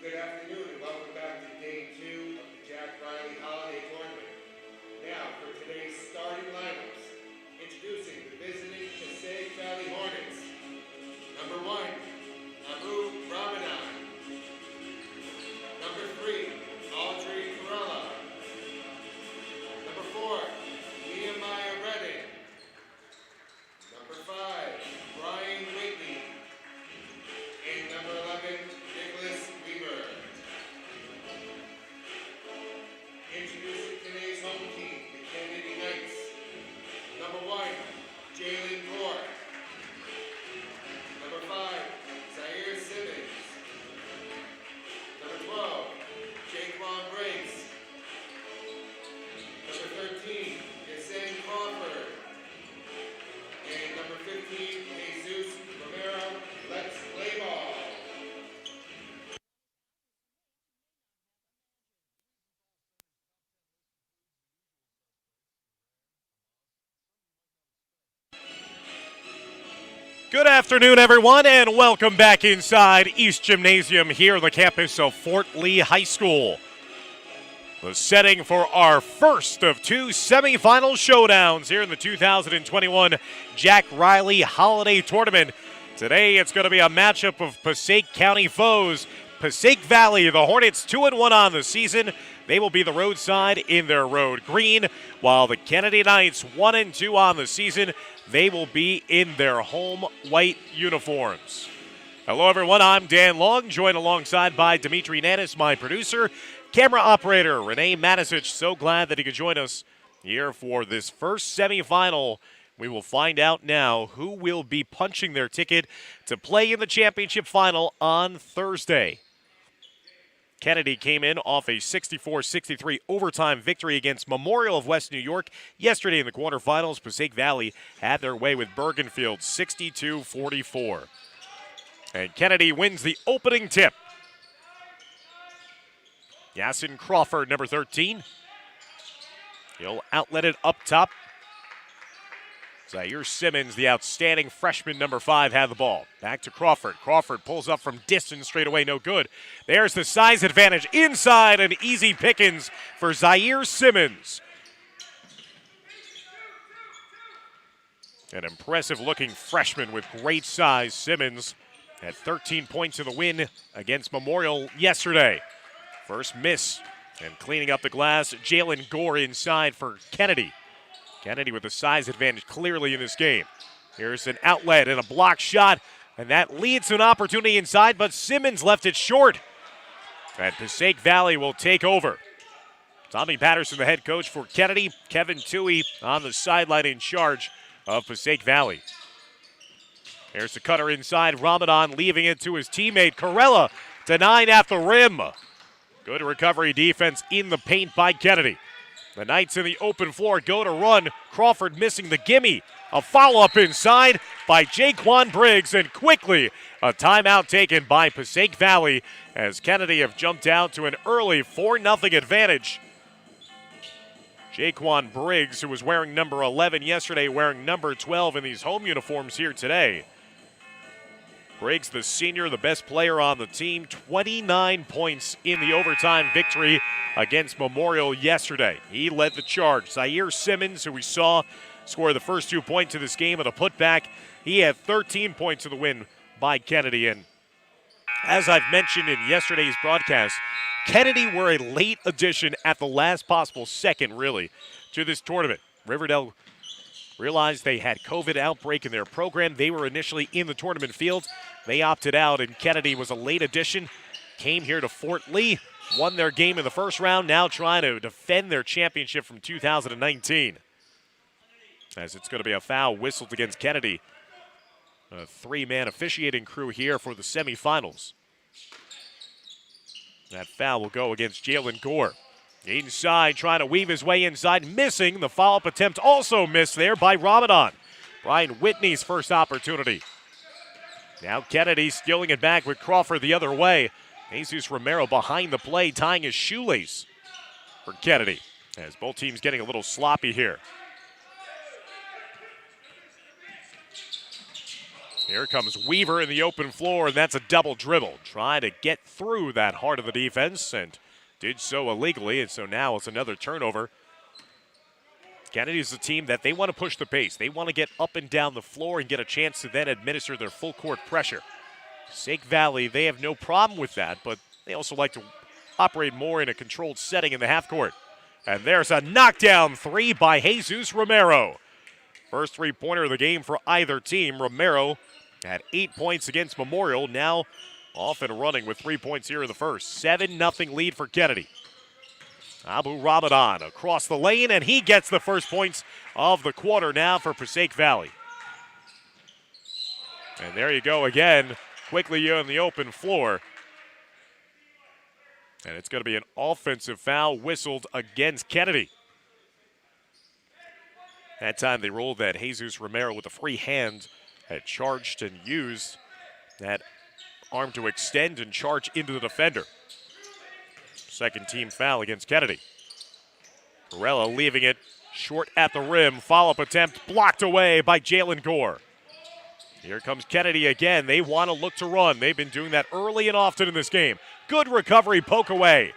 Good afternoon and welcome back to Day 2 of the Jack Reilly Holiday Tournament. Now for today's starting lineups, introducing the visiting Passaic Valley Hornets. Number 1, Abu Ramadan. Number 3, Audrey Corella. Number 4, Nehemiah Redding. Number 5, Brian Whitney. And number 11, Nicholas Weaver. Introducing today's home team, the Kennedy Knights. Number 1, Jalen Gore. Number 5, Zaire Simmons. Number 12, Jaquan Briggs. Number 13, Yasen Crawford. And number 15, Jesus Romero. Let's play ball. Good afternoon, everyone, and welcome back inside East Gymnasium here on the campus of Fort Lee High School. The setting for our first of two semifinal showdowns here in the 2021 Jack Reilly Holiday Tournament. Today, it's going to be a matchup of Passaic County foes. Passaic Valley, the Hornets 2-1 on the season. They will be the roadside in their road green, while the Kennedy Knights 1-2 on the season. They will be in their home white uniforms. Hello, everyone. I'm Dan Long, joined alongside by Dimitri Nanis, my producer, camera operator Renee Matisic. So glad that he could join us here for this first semifinal. We will find out now who will be punching their ticket to play in the championship final on Thursday. Kennedy came in off a 64-63 overtime victory against Memorial of West New York yesterday in the quarterfinals. Passaic Valley had their way with Bergenfield 62-44. And Kennedy wins the opening tip. Yasin Crawford, number 13. He'll outlet it up top. Zaire Simmons, the outstanding freshman, number 5, had the ball. Back to Crawford. Crawford pulls up from distance straight away, no good. There's the size advantage inside, and easy pickings for Zaire Simmons. An impressive-looking freshman with great size. Simmons had 13 points in the win against Memorial yesterday. First miss, and cleaning up the glass, Jalen Gore inside for Kennedy. Kennedy with the size advantage clearly in this game. Here's an outlet and a block shot, and that leads to an opportunity inside, but Simmons left it short. And Passaic Valley will take over. Tommy Patterson, the head coach for Kennedy. Kevin Toohey on the sideline in charge of Passaic Valley. Here's the cutter inside. Ramadan leaving it to his teammate. Corella denied at the rim. Good recovery defense in the paint by Kennedy. The Knights in the open floor go to run. Crawford missing the gimme. A follow-up inside by Jaquan Briggs, and quickly a timeout taken by Passaic Valley as Kennedy have jumped out to an early 4-0 advantage. Jaquan Briggs, who was wearing number 11 yesterday, wearing number 12 in these home uniforms here today. Briggs, the senior, the best player on the team, 29 points in the overtime victory against Memorial yesterday. He led the charge. Zaire Simmons, who we saw score the first 2 points of this game at a putback, he had 13 points in the win by Kennedy. And as I've mentioned in yesterday's broadcast, Kennedy were a late addition at the last possible second, really, to this tournament. Riverdale realized they had COVID outbreak in their program. They were initially in the tournament field. They opted out, and Kennedy was a late addition. Came here to Fort Lee, won their game in the first round, now trying to defend their championship from 2019. As it's going to be a foul whistled against Kennedy. A 3-man officiating crew here for the semifinals. That foul will go against Jalen Gore. Inside, trying to weave his way inside, missing. The follow-up attempt also missed there by Ramadan. Brian Whitney's first opportunity. Now Kennedy stealing it back with Crawford the other way. Jesus Romero behind the play, tying his shoelace for Kennedy. As both teams getting a little sloppy here. Here comes Weaver in the open floor, and that's a double dribble. Trying to get through that heart of the defense, and did so illegally, and so now it's another turnover. Kennedy's a team that they want to push the pace. They want to get up and down the floor and get a chance to then administer their full court pressure. Passaic Valley, they have no problem with that, but they also like to operate more in a controlled setting in the half court. And there's a knockdown three by Jesus Romero. First three-pointer of the game for either team. Romero had 8 points against Memorial, now off and running with 3 points here in the first. 7-0 lead for Kennedy. Abu Ramadan across the lane, and he gets the first points of the quarter now for Passaic Valley. And there you go again, quickly on the open floor. And it's going to be an offensive foul whistled against Kennedy. That time they rolled that Jesus Romero with a free hand, had charged and used that arm to extend and charge into the defender. Second team foul against Kennedy. Perella leaving it short at the rim. Follow-up attempt blocked away by Jalen Gore. Here comes Kennedy again. They want to look to run. They've been doing that early and often in this game. Good recovery, poke away.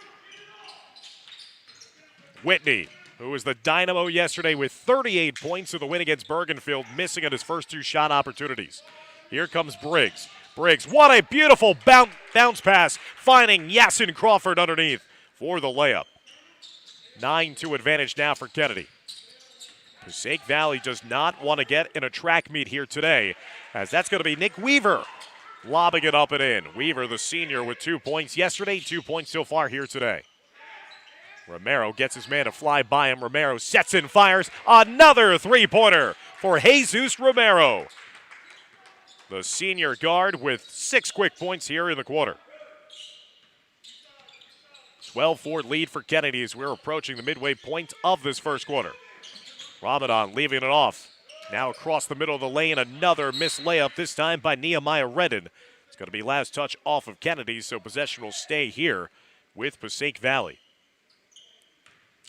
Whitney, who was the dynamo yesterday with 38 points of the win against Bergenfield, missing on his first two shot opportunities. Here comes Briggs. Briggs, what a beautiful bounce pass, finding Yasin Crawford underneath for the layup. 9-2 advantage now for Kennedy. Passaic Valley does not want to get in a track meet here today, as that's going to be Nick Weaver lobbing it up and in. Weaver, the senior, with 2 points yesterday, 2 points so far here today. Romero gets his man to fly by him. Romero sets and fires another three-pointer for Jesus Romero. The senior guard with 6 quick points here in the quarter. 12-4 lead for Kennedy as we're approaching the midway point of this first quarter. Ramadan leaving it off. Now across the middle of the lane, another missed layup, this time by Nehemiah Redden. It's going to be last touch off of Kennedy, so possession will stay here with Passaic Valley.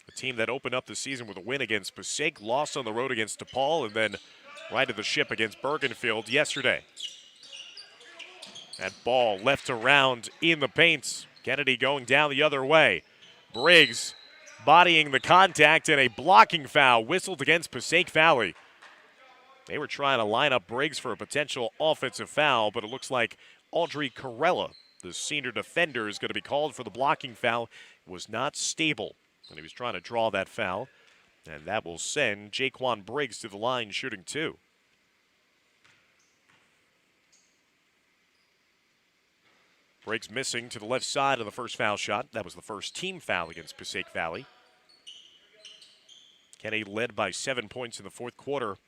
A team that opened up the season with a win against Passaic, lost on the road against DePaul, and then righted the ship against Bergenfield yesterday. That ball left around in the paint. Kennedy going down the other way. Briggs bodying the contact, and a blocking foul whistled against Passaic Valley. They were trying to line up Briggs for a potential offensive foul, but it looks like Audrey Corella, the senior defender, is going to be called for the blocking foul. Was not stable when he was trying to draw that foul, and that will send Jaquan Briggs to the line shooting 2. Briggs missing to the left side of the first foul shot. That was the first team foul against Passaic Valley. Kennedy led by 7 points in the fourth quarter,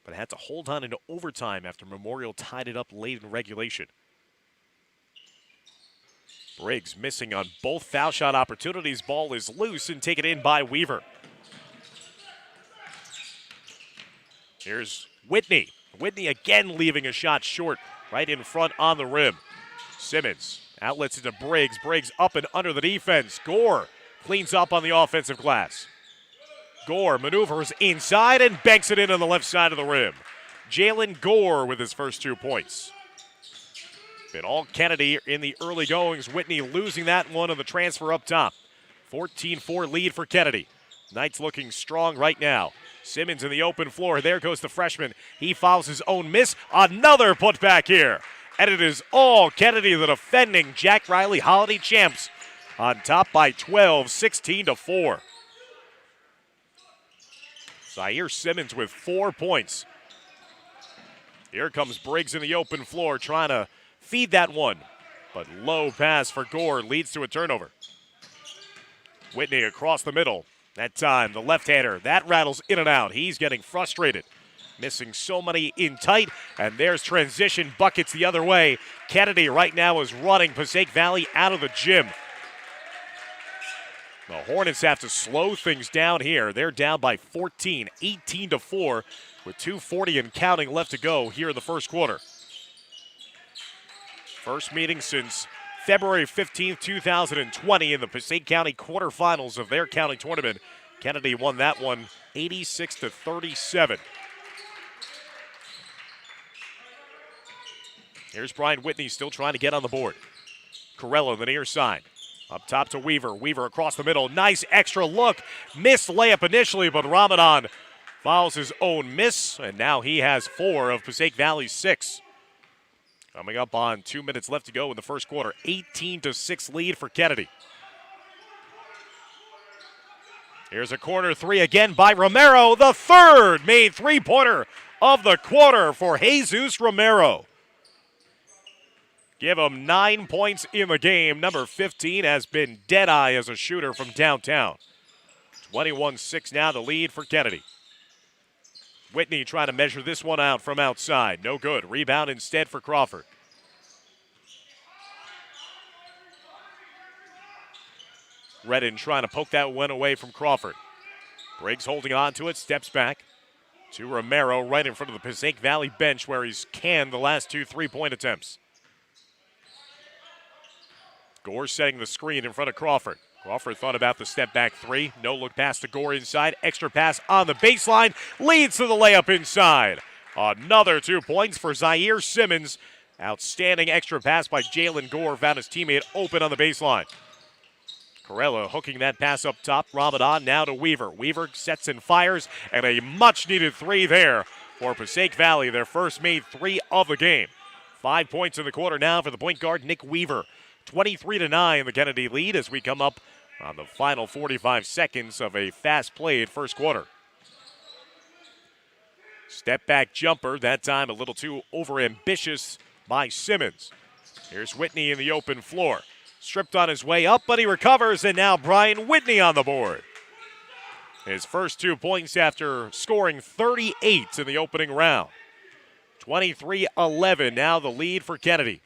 but had to hold on into overtime after Memorial tied it up late in regulation. Briggs missing on both foul shot opportunities. Ball is loose and taken in by Weaver. Here's Whitney. Whitney again leaving a shot short right in front on the rim. Simmons outlets into Briggs. Briggs up and under the defense. Gore cleans up on the offensive glass. Gore maneuvers inside and banks it in on the left side of the rim. Jalen Gore with his first 2 points. Been all Kennedy in the early goings. Whitney losing that one on the transfer up top. 14-4 lead for Kennedy. Knights looking strong right now. Simmons in the open floor. There goes the freshman. He fouls his own miss. Another putback here. And it is all Kennedy, the defending Jack Reilly Holiday champs, on top by 12, 16-4. Zaire Simmons with 4 points. Here comes Briggs in the open floor trying to feed that one. But low pass for Gore leads to a turnover. Whitney across the middle. That time, the left-hander, that rattles in and out. He's getting frustrated. Missing so many in tight, and there's transition buckets the other way. Kennedy right now is running Passaic Valley out of the gym. The Hornets have to slow things down here. They're down by 14, 18-4, with 2:40 and counting left to go here in the first quarter. First meeting since February 15th, 2020 in the Passaic County quarterfinals of their county tournament. Kennedy won that one 86-37. Here's Brian Whitney still trying to get on the board. Corella on the near side. Up top to Weaver. Weaver across the middle. Nice extra look. Missed layup initially, but Ramadan fouls his own miss, and now he has 4 of Passaic Valley's 6. Coming up on 2 minutes left to go in the first quarter. 18-6 lead for Kennedy. Here's a corner 3 again by Romero. The third made three-pointer of the quarter for Jesus Romero. Give him 9 points in the game. Number 15 has been dead-eye as a shooter from downtown. 21-6 now the lead for Kennedy. Whitney trying to measure this one out from outside. No good. Rebound instead for Crawford. Redden trying to poke that one away from Crawford. Briggs holding on to it, steps back to Romero right in front of the Passaic Valley bench where he's canned the last 2 3-point attempts. Gore setting the screen in front of Crawford. Crawford thought about the step back 3. No look pass to Gore inside. Extra pass on the baseline. Leads to the layup inside. Another 2 points for Zaire Simmons. Outstanding extra pass by Jalen Gore. Found his teammate open on the baseline. Corella hooking that pass up top. Ramadan now to Weaver. Weaver sets and fires, and a much-needed 3 there for Passaic Valley. Their first made 3 of the game. 5 points in the quarter now for the point guard, Nick Weaver. 23-9 the Kennedy lead as we come up on the final 45 seconds of a fast-played first quarter. Step-back jumper, that time a little too overambitious by Simmons. Here's Whitney in the open floor. Stripped on his way up, but he recovers, and now Brian Whitney on the board. His first 2 points after scoring 38 in the opening round. 23-11, now the lead for Kennedy.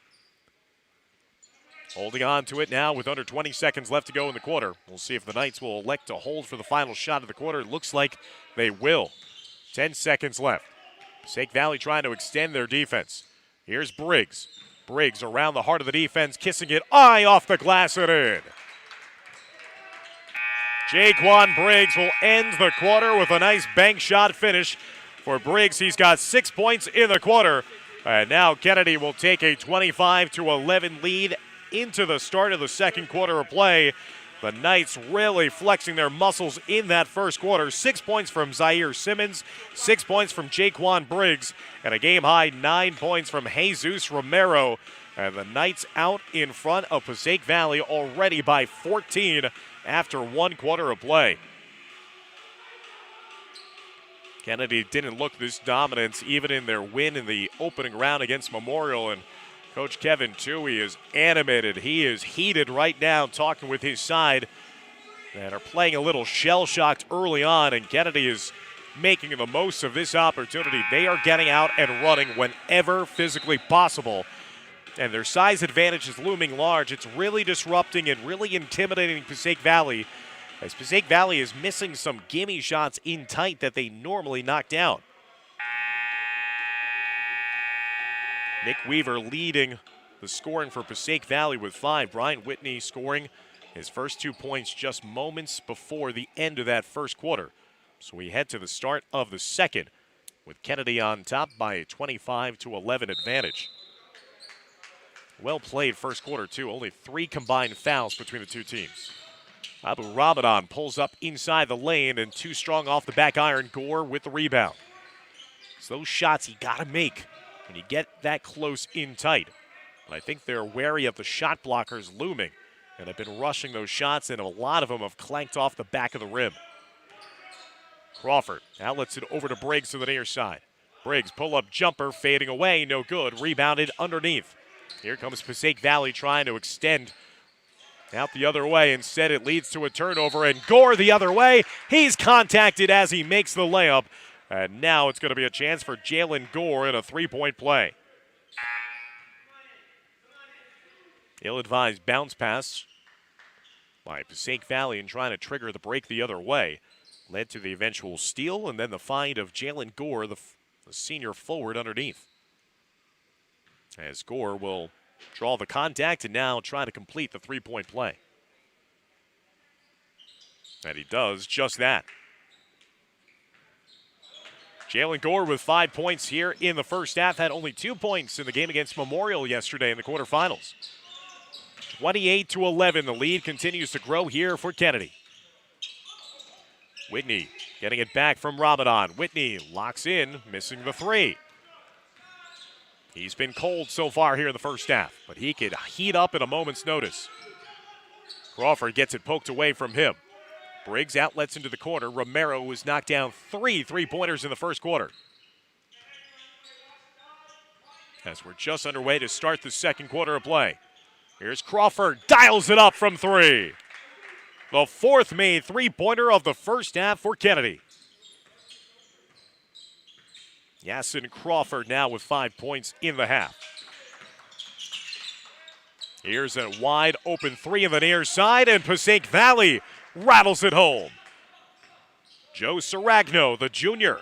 Holding on to it now with under 20 seconds left to go in the quarter. We'll see if the Knights will elect to hold for the final shot of the quarter. It looks like they will. 10 seconds left. Passaic Valley trying to extend their defense. Here's Briggs. Briggs around the heart of the defense, kissing it eye off the glass and in. Jaquan Briggs will end the quarter with a nice bank shot finish. For Briggs, he's got 6 points in the quarter. And now Kennedy will take a 25-11 lead into the start of the second quarter of play. The Knights really flexing their muscles in that first quarter. 6 points from Zaire Simmons, 6 points from Jaquan Briggs, and a game-high 9 points from Jesus Romero. And the Knights out in front of Passaic Valley already by 14 after 1 quarter of play. Kennedy didn't look this dominant even in their win in the opening round against Memorial, and Coach Kevin Toohey is animated. He is heated right now, talking with his side that are playing a little shell-shocked early on, and Kennedy is making the most of this opportunity. They are getting out and running whenever physically possible, and their size advantage is looming large. It's really disrupting and really intimidating Passaic Valley, as Passaic Valley is missing some gimme shots in tight that they normally knock down. Nick Weaver leading the scoring for Passaic Valley with 5. Brian Whitney scoring his first 2 points just moments before the end of that first quarter. So we head to the start of the second with Kennedy on top by a 25-11 advantage. Well played first quarter, too. Only 3 combined fouls between the two teams. Abu Ramadan pulls up inside the lane and too strong off the back iron. Gore with the rebound. So those shots you got to make when you get that close in tight. But I think they're wary of the shot blockers looming and have been rushing those shots, and a lot of them have clanked off the back of the rim. Crawford outlets it over to Briggs to the near side. Briggs pull-up jumper fading away, no good. Rebounded underneath. Here comes Passaic Valley trying to extend out the other way. Instead, it leads to a turnover, and Gore the other way. He's contacted as he makes the layup. And now it's going to be a chance for Jalen Gore in a 3-point play. Ill-advised bounce pass by Passaic Valley and trying to trigger the break the other way. Led to the eventual steal and then the find of Jalen Gore, the senior forward underneath. As Gore will draw the contact and now try to complete the 3-point play. And he does just that. Jalen Gore with 5 points here in the first half. Had only 2 points in the game against Memorial yesterday in the quarterfinals. 28-11. The lead continues to grow here for Kennedy. Whitney getting it back from Ramadan. Whitney locks in, missing the three. He's been cold so far here in the first half, but he could heat up at a moment's notice. Crawford gets it poked away from him. Briggs outlets into the corner. Romero was knocked down 3 3-pointers in the first quarter. As we're just underway to start the second quarter of play. Here's Crawford, dials it up from 3. The fourth made 3-pointer of the first half for Kennedy. Yasin Crawford now with 5 points in the half. Here's a wide open 3 in the near side, and Passaic Valley rattles it home. Joe Serragno, the junior,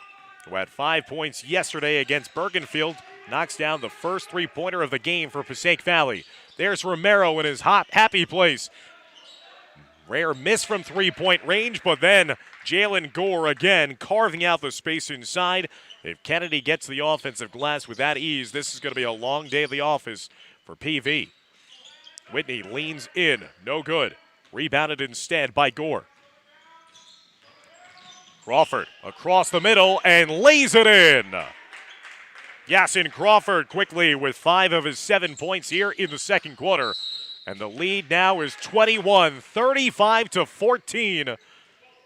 who had 5 points yesterday against Bergenfield, knocks down the first 3-pointer of the game for Passaic Valley. There's Romero in his happy place. Rare miss from 3-point range, but then Jalen Gore again carving out the space inside. If Kennedy gets the offensive glass with that ease, this is going to be a long day of the office for PV. Whitney leans in, no good. Rebounded instead by Gore. Crawford across the middle and lays it in. Yasin Crawford quickly with 5 of his 7 points here in the second quarter. And the lead now is 21, 35-14.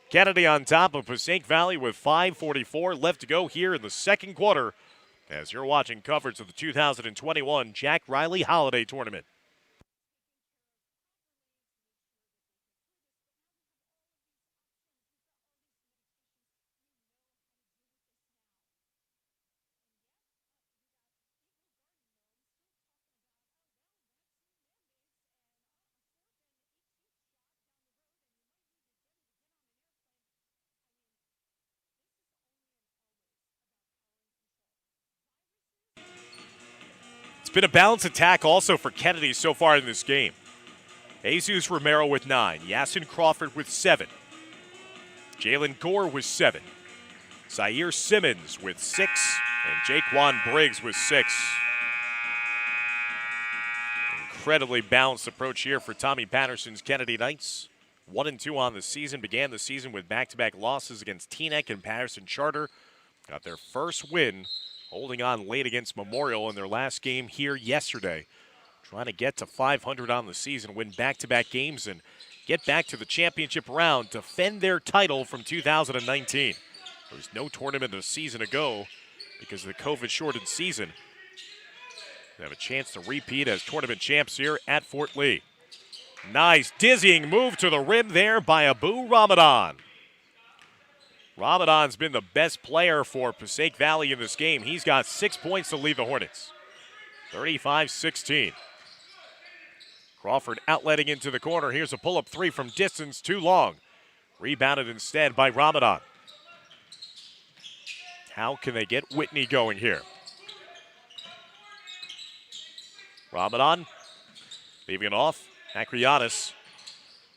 Kennedy on top of Passaic Valley with 5:44 left to go here in the second quarter as you're watching coverage of the 2021 Jack Reilly Holiday Tournament. Been a balanced attack also for Kennedy so far in this game. Jesus Romero with 9, Yasin Crawford with 7, Jalen Gore with 7, Zaire Simmons with 6, and Jaquan Briggs with 6. Incredibly balanced approach here for Tommy Patterson's Kennedy Knights. 1-2 on the season, began the season with back-to-back losses against Teaneck and Patterson Charter. Got their first win, holding on late against Memorial in their last game here yesterday. Trying to get to 500 on the season, win back-to-back games, and get back to the championship round, defend their title from 2019. There was no tournament a season ago because of the COVID-shortened season. They have a chance to repeat as tournament champs here at Fort Lee. Nice dizzying move to the rim there by Abu Ramadan. Ramadan's been the best player for Passaic Valley in this game. He's got 6 points to lead the Hornets. 35-16. Crawford outletting into the corner. Here's a pull-up 3 from distance, too long. Rebounded instead by Ramadan. How can they get Whitney going here? Ramadan leaving it off. Macrianis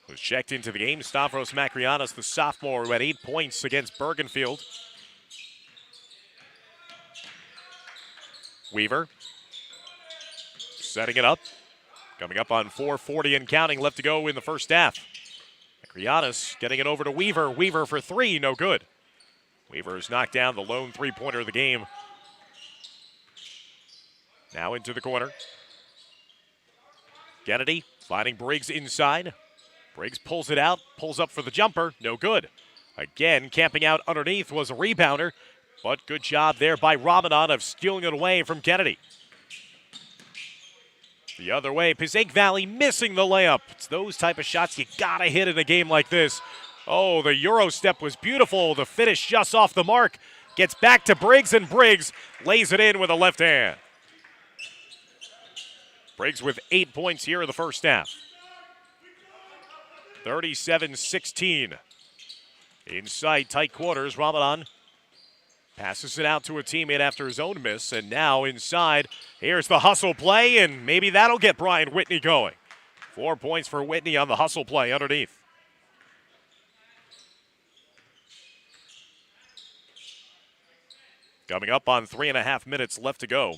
was checked into the game. Stavros Macrianis, the sophomore, who had 8 points against Bergenfield. Weaver setting it up. Coming up on 4:40 and counting left to go in the first half. Macrianis getting it over to Weaver. Weaver for 3, no good. Weaver has knocked down the lone 3-pointer of the game. Now into the corner. Kennedy finding Briggs inside. Briggs pulls it out, pulls up for the jumper, no good. Again, camping out underneath was a rebounder, but good job there by Ramadan of stealing it away from Kennedy. The other way, Passaic Valley missing the layup. It's those type of shots you gotta hit in a game like this. Oh, the Euro step was beautiful. The finish just off the mark. Gets back to Briggs, and Briggs lays it in with a left hand. Briggs with 8 points here in the first half. 37-16. Inside tight quarters, Ramadan passes it out to a teammate after his own miss, and now inside, here's the hustle play, and maybe that'll get Brian Whitney going. 4 points for Whitney on the hustle play underneath. Coming up on 3.5 minutes left to go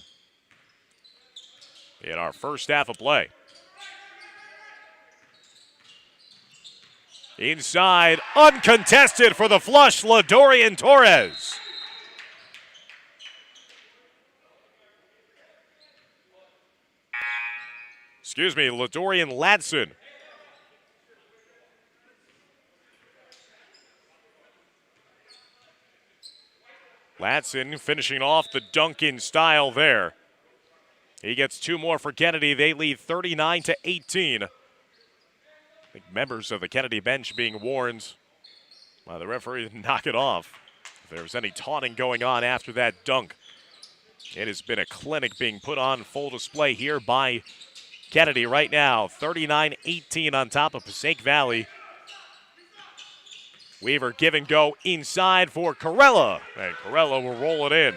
in our first half of play. Inside, uncontested for the flush, LaDorian Torres. Excuse me, LaDorian Ladson. Ladson finishing off the dunk in style there. He gets 2 more for Kennedy. They lead 39-18. I think members of the Kennedy bench being warned by the referee to knock it off. If there was any taunting going on after that dunk. It has been a clinic being put on full display here by Kennedy right now. 39-18 on top of Passaic Valley. Weaver give and go inside for Corella. And Corella will roll it in.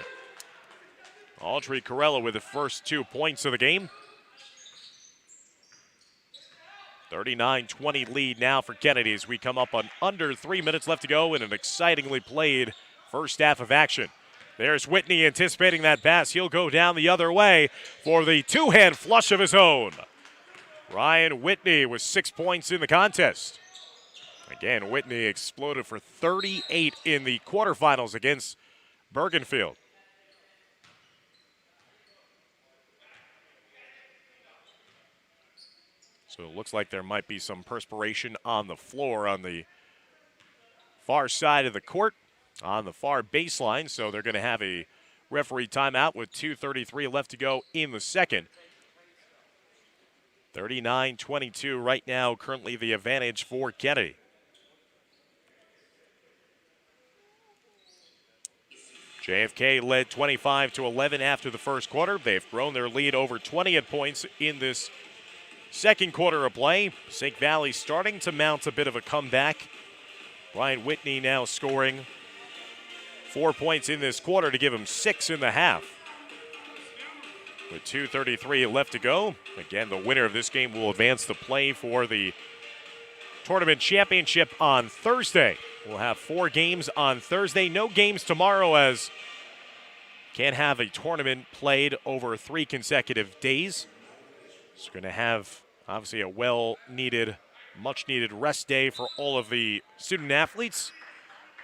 Audrey Corella with the first 2 points of the game. 39-20 lead now for Kennedy as we come up on under 3 minutes left to go in an excitingly played first half of action. There's Whitney anticipating that pass. He'll go down the other way for the 2-hand flush of his own. Ryan Whitney with 6 points in the contest. Again, Whitney exploded for 38 in the quarterfinals against Bergenfield. So it looks like there might be some perspiration on the floor on the far side of the court, on the far baseline. So they're going to have a referee timeout with 2:33 left to go in the second. 39-22 right now, currently the advantage for Kennedy. JFK led 25-11 after the first quarter. They've grown their lead over 20 points in this second quarter of play. Passaic Valley starting to mount a bit of a comeback. Ryan Whitney now scoring 4 points in this quarter to give him 6 in the half. With 2:33 left to go. Again, the winner of this game will advance to play for the tournament championship on Thursday. We'll have 4 games on Thursday. No games tomorrow as can't have a tournament played over 3 consecutive days. So we're going to have, obviously, a well-needed, much-needed rest day for all of the student athletes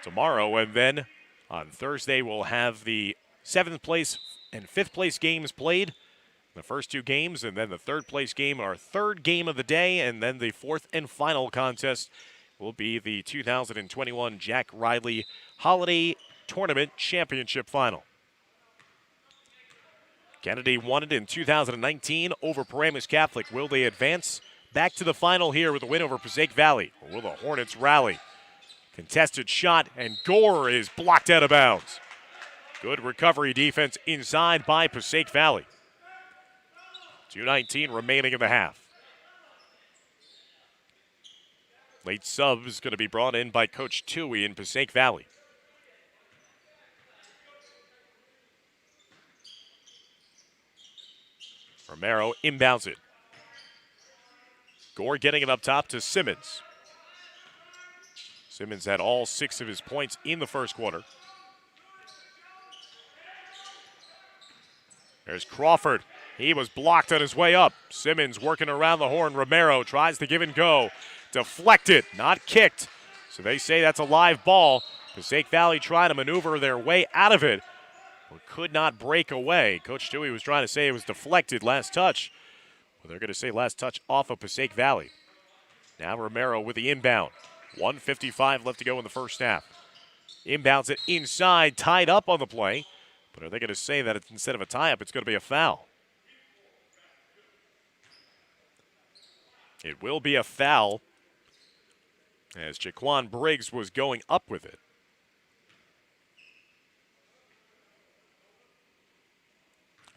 tomorrow. And then on Thursday, we'll have the 7th place and 5th place games played. The first 2 games, and then the 3rd place game, our 3rd game of the day, and then the 4th and final contest will be the 2021 Jack Reilly Holiday Tournament Championship Final. Kennedy won it in 2019 over Paramus Catholic. Will they advance back to the final here with a win over Passaic Valley? Or will the Hornets rally? Contested shot, and Gore is blocked out of bounds. Good recovery defense inside by Passaic Valley. 2:19 remaining in the half. Late sub is going to be brought in by Coach Tui in Passaic Valley. Romero inbounds it. Gore getting it up top to Simmons. Simmons had all 6 of his points in the first quarter. There's Crawford. He was blocked on his way up. Simmons working around the horn. Romero tries to give and go. Deflected, not kicked. So they say that's a live ball. Passaic Valley trying to maneuver their way out of it, but could not break away. Coach Dewey was trying to say it was deflected last touch. Well, they're going to say last touch off of Passaic Valley. Now Romero with the inbound. 1:55 left to go in the first half. Inbounds it inside, tied up on the play. But are they going to say that it's, instead of a tie-up, it's going to be a foul? It will be a foul as Jaquan Briggs was going up with it.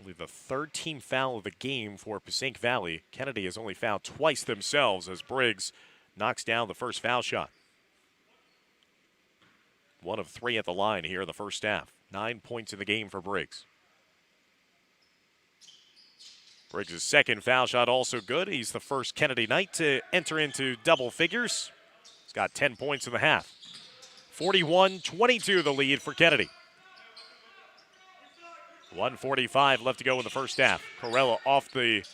Only the 3rd team foul of the game for Passaic Valley. Kennedy has only fouled twice themselves as Briggs knocks down the first foul shot. 1 of 3 at the line here in the first half. 9 points in the game for Briggs. Briggs' second foul shot also good. He's the first Kennedy Knight to enter into double figures. He's got 10 points in the half. 41-22 the lead for Kennedy. 1:45 left to go in the first half. Corella off the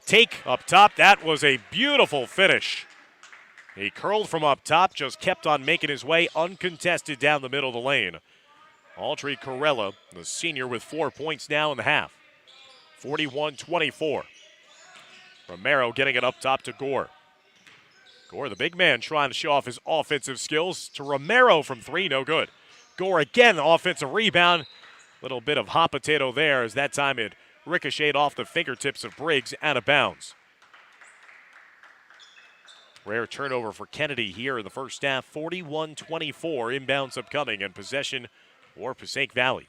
take up top. That was a beautiful finish. He curled from up top, just kept on making his way uncontested down the middle of the lane. Audrey Corella, the senior, with 4 points now in the half. 41-24. Romero getting it up top to Gore. Gore, the big man, trying to show off his offensive skills to Romero from three, no good. Gore again, offensive rebound. Little bit of hot potato there as that time it ricocheted off the fingertips of Briggs out of bounds. Rare turnover for Kennedy here in the first half. 41-24, inbounds upcoming and possession for Passaic Valley.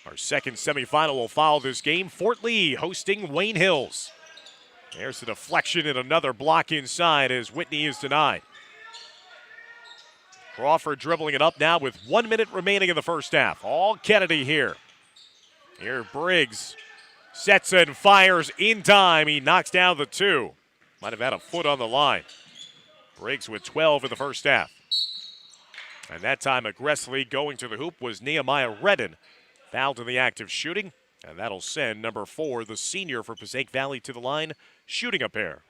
Our second semifinal will follow this game. Fort Lee hosting Wayne Hills. There's a deflection and another block inside as Whitney is denied. Crawford dribbling it up now with 1 minute remaining in the first half. All Kennedy here. Here Briggs sets and fires in time. He knocks down the two. Might have had a foot on the line. Briggs with 12 in the first half. And that time aggressively going to the hoop was Nehemiah Redden. Fouled in the act of shooting. And that'll send number 4, the senior for Passaic Valley, to the line, shooting a pair.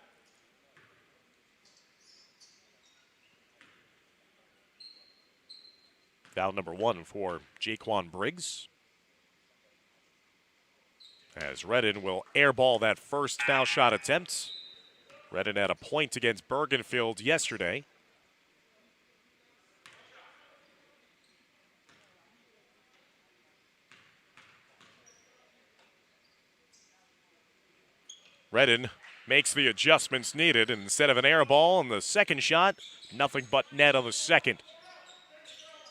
Foul number 1 for Jaquan Briggs. As Redden will airball that first foul shot attempt. Redden had a point against Bergenfield yesterday. Redden makes the adjustments needed. Instead of an air ball on the second shot, nothing but net on the second.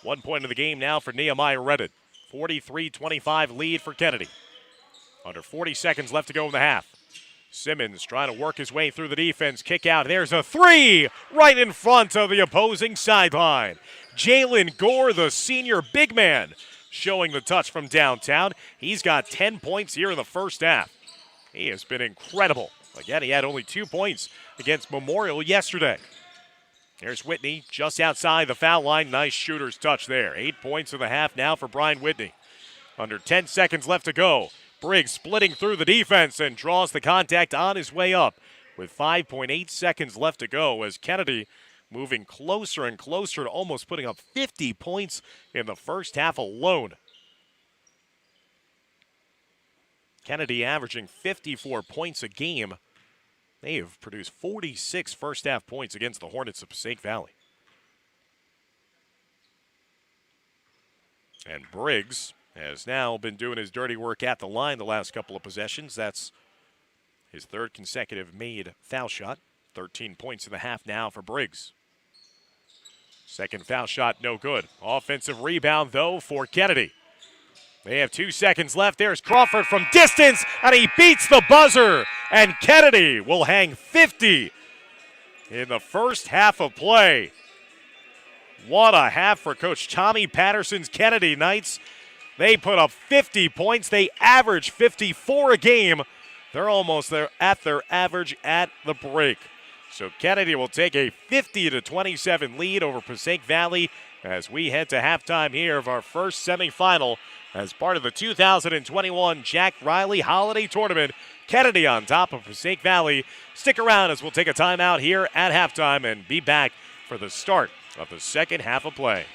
1 point of the game now for Nehemiah Redden. 43-25 lead for Kennedy. Under 40 seconds left to go in the half. Simmons trying to work his way through the defense. Kick out. There's a three right in front of the opposing sideline. Jalen Gore, the senior big man, showing the touch from downtown. He's got 10 points here in the first half. He has been incredible. Again, he had only 2 points against Memorial yesterday. Here's Whitney just outside the foul line. Nice shooter's touch there. 8 points in the half now for Brian Whitney. Under 10 seconds left to go. Briggs splitting through the defense and draws the contact on his way up with 5.8 seconds left to go as Kennedy moving closer and closer to almost putting up 50 points in the first half alone. Kennedy averaging 54 points a game. They have produced 46 first half points against the Hornets of Passaic Valley. And Briggs has now been doing his dirty work at the line the last couple of possessions. That's his third consecutive made foul shot. 13 points in the half now for Briggs. Second foul shot, no good. Offensive rebound, though, for Kennedy. They have 2 seconds left. There's Crawford from distance, and he beats the buzzer. And Kennedy will hang 50 in the first half of play. What a half for Coach Tommy Patterson's Kennedy Knights. They put up 50 points. They average 54 a game. They're almost there at their average at the break. So Kennedy will take a 50-27 lead over Passaic Valley as we head to halftime here of our first semifinal as part of the 2021 Jack Reilly Holiday Tournament. Kennedy on top of Passaic Valley. Stick around as we'll take a timeout here at halftime and be back for the start of the second half of play.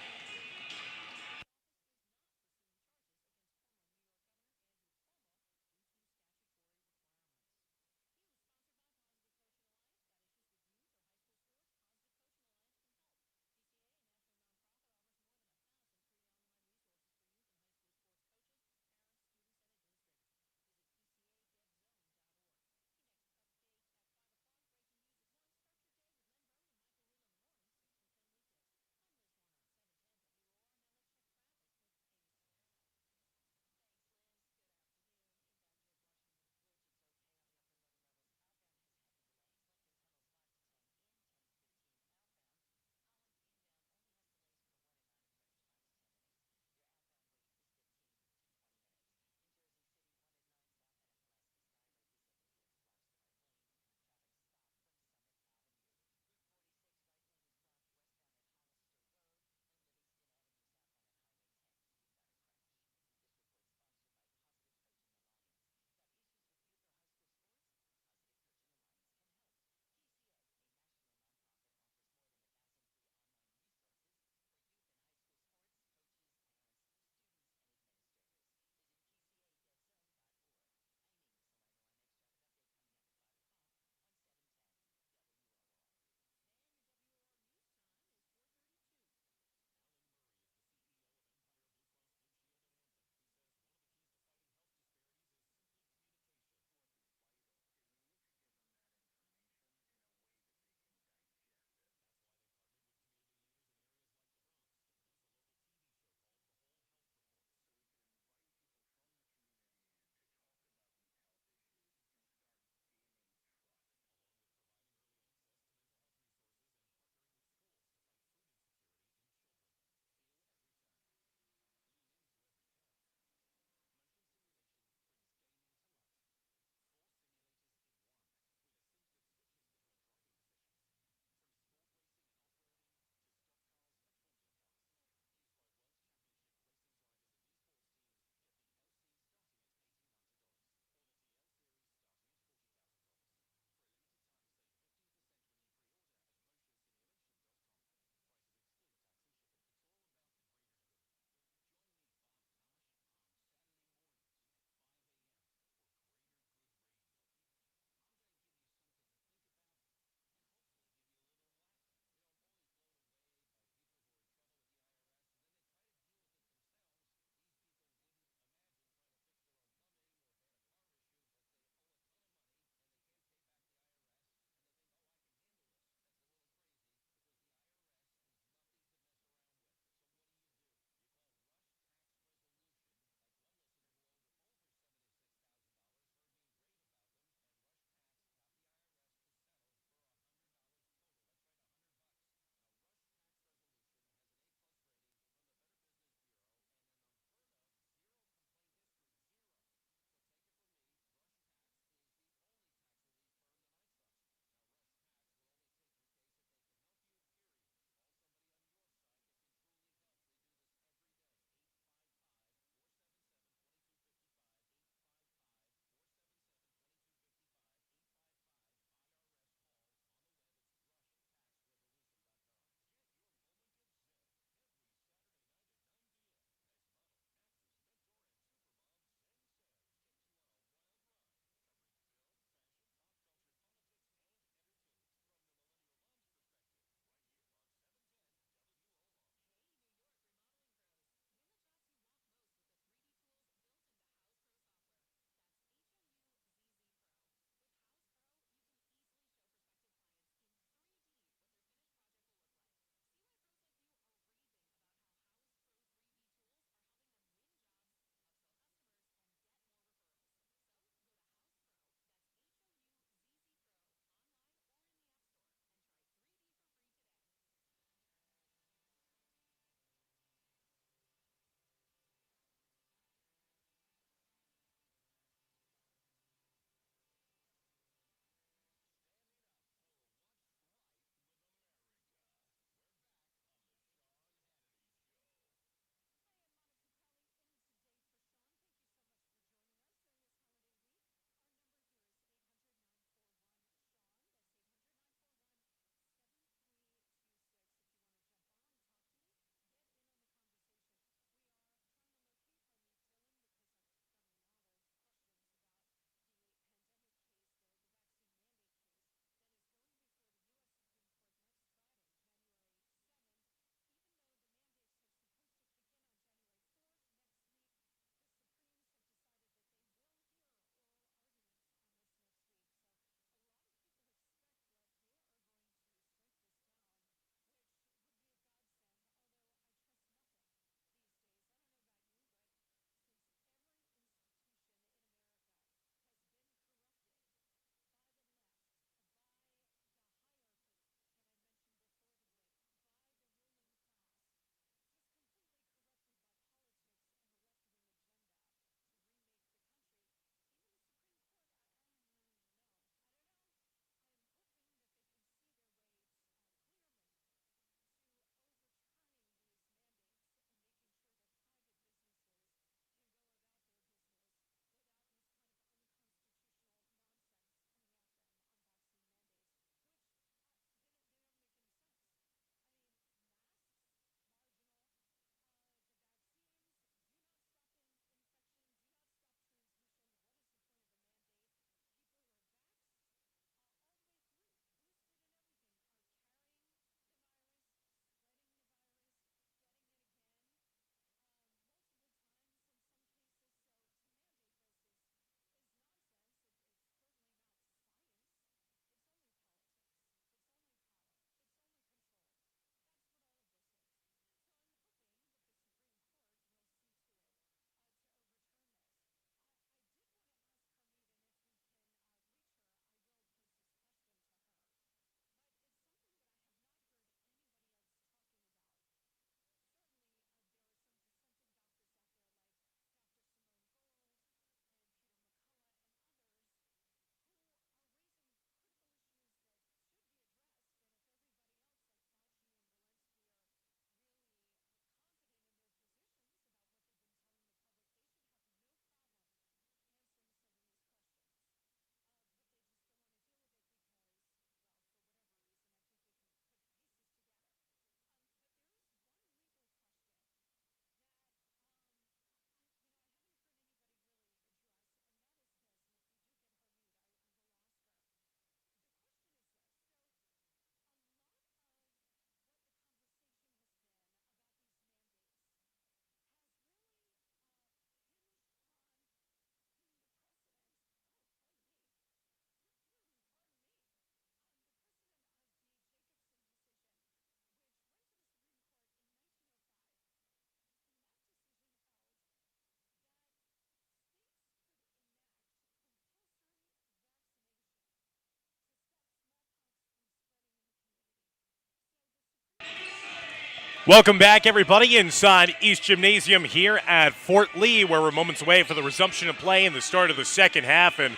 Welcome back, everybody, inside East Gymnasium here at Fort Lee, where we're moments away for the resumption of play and the start of the second half. And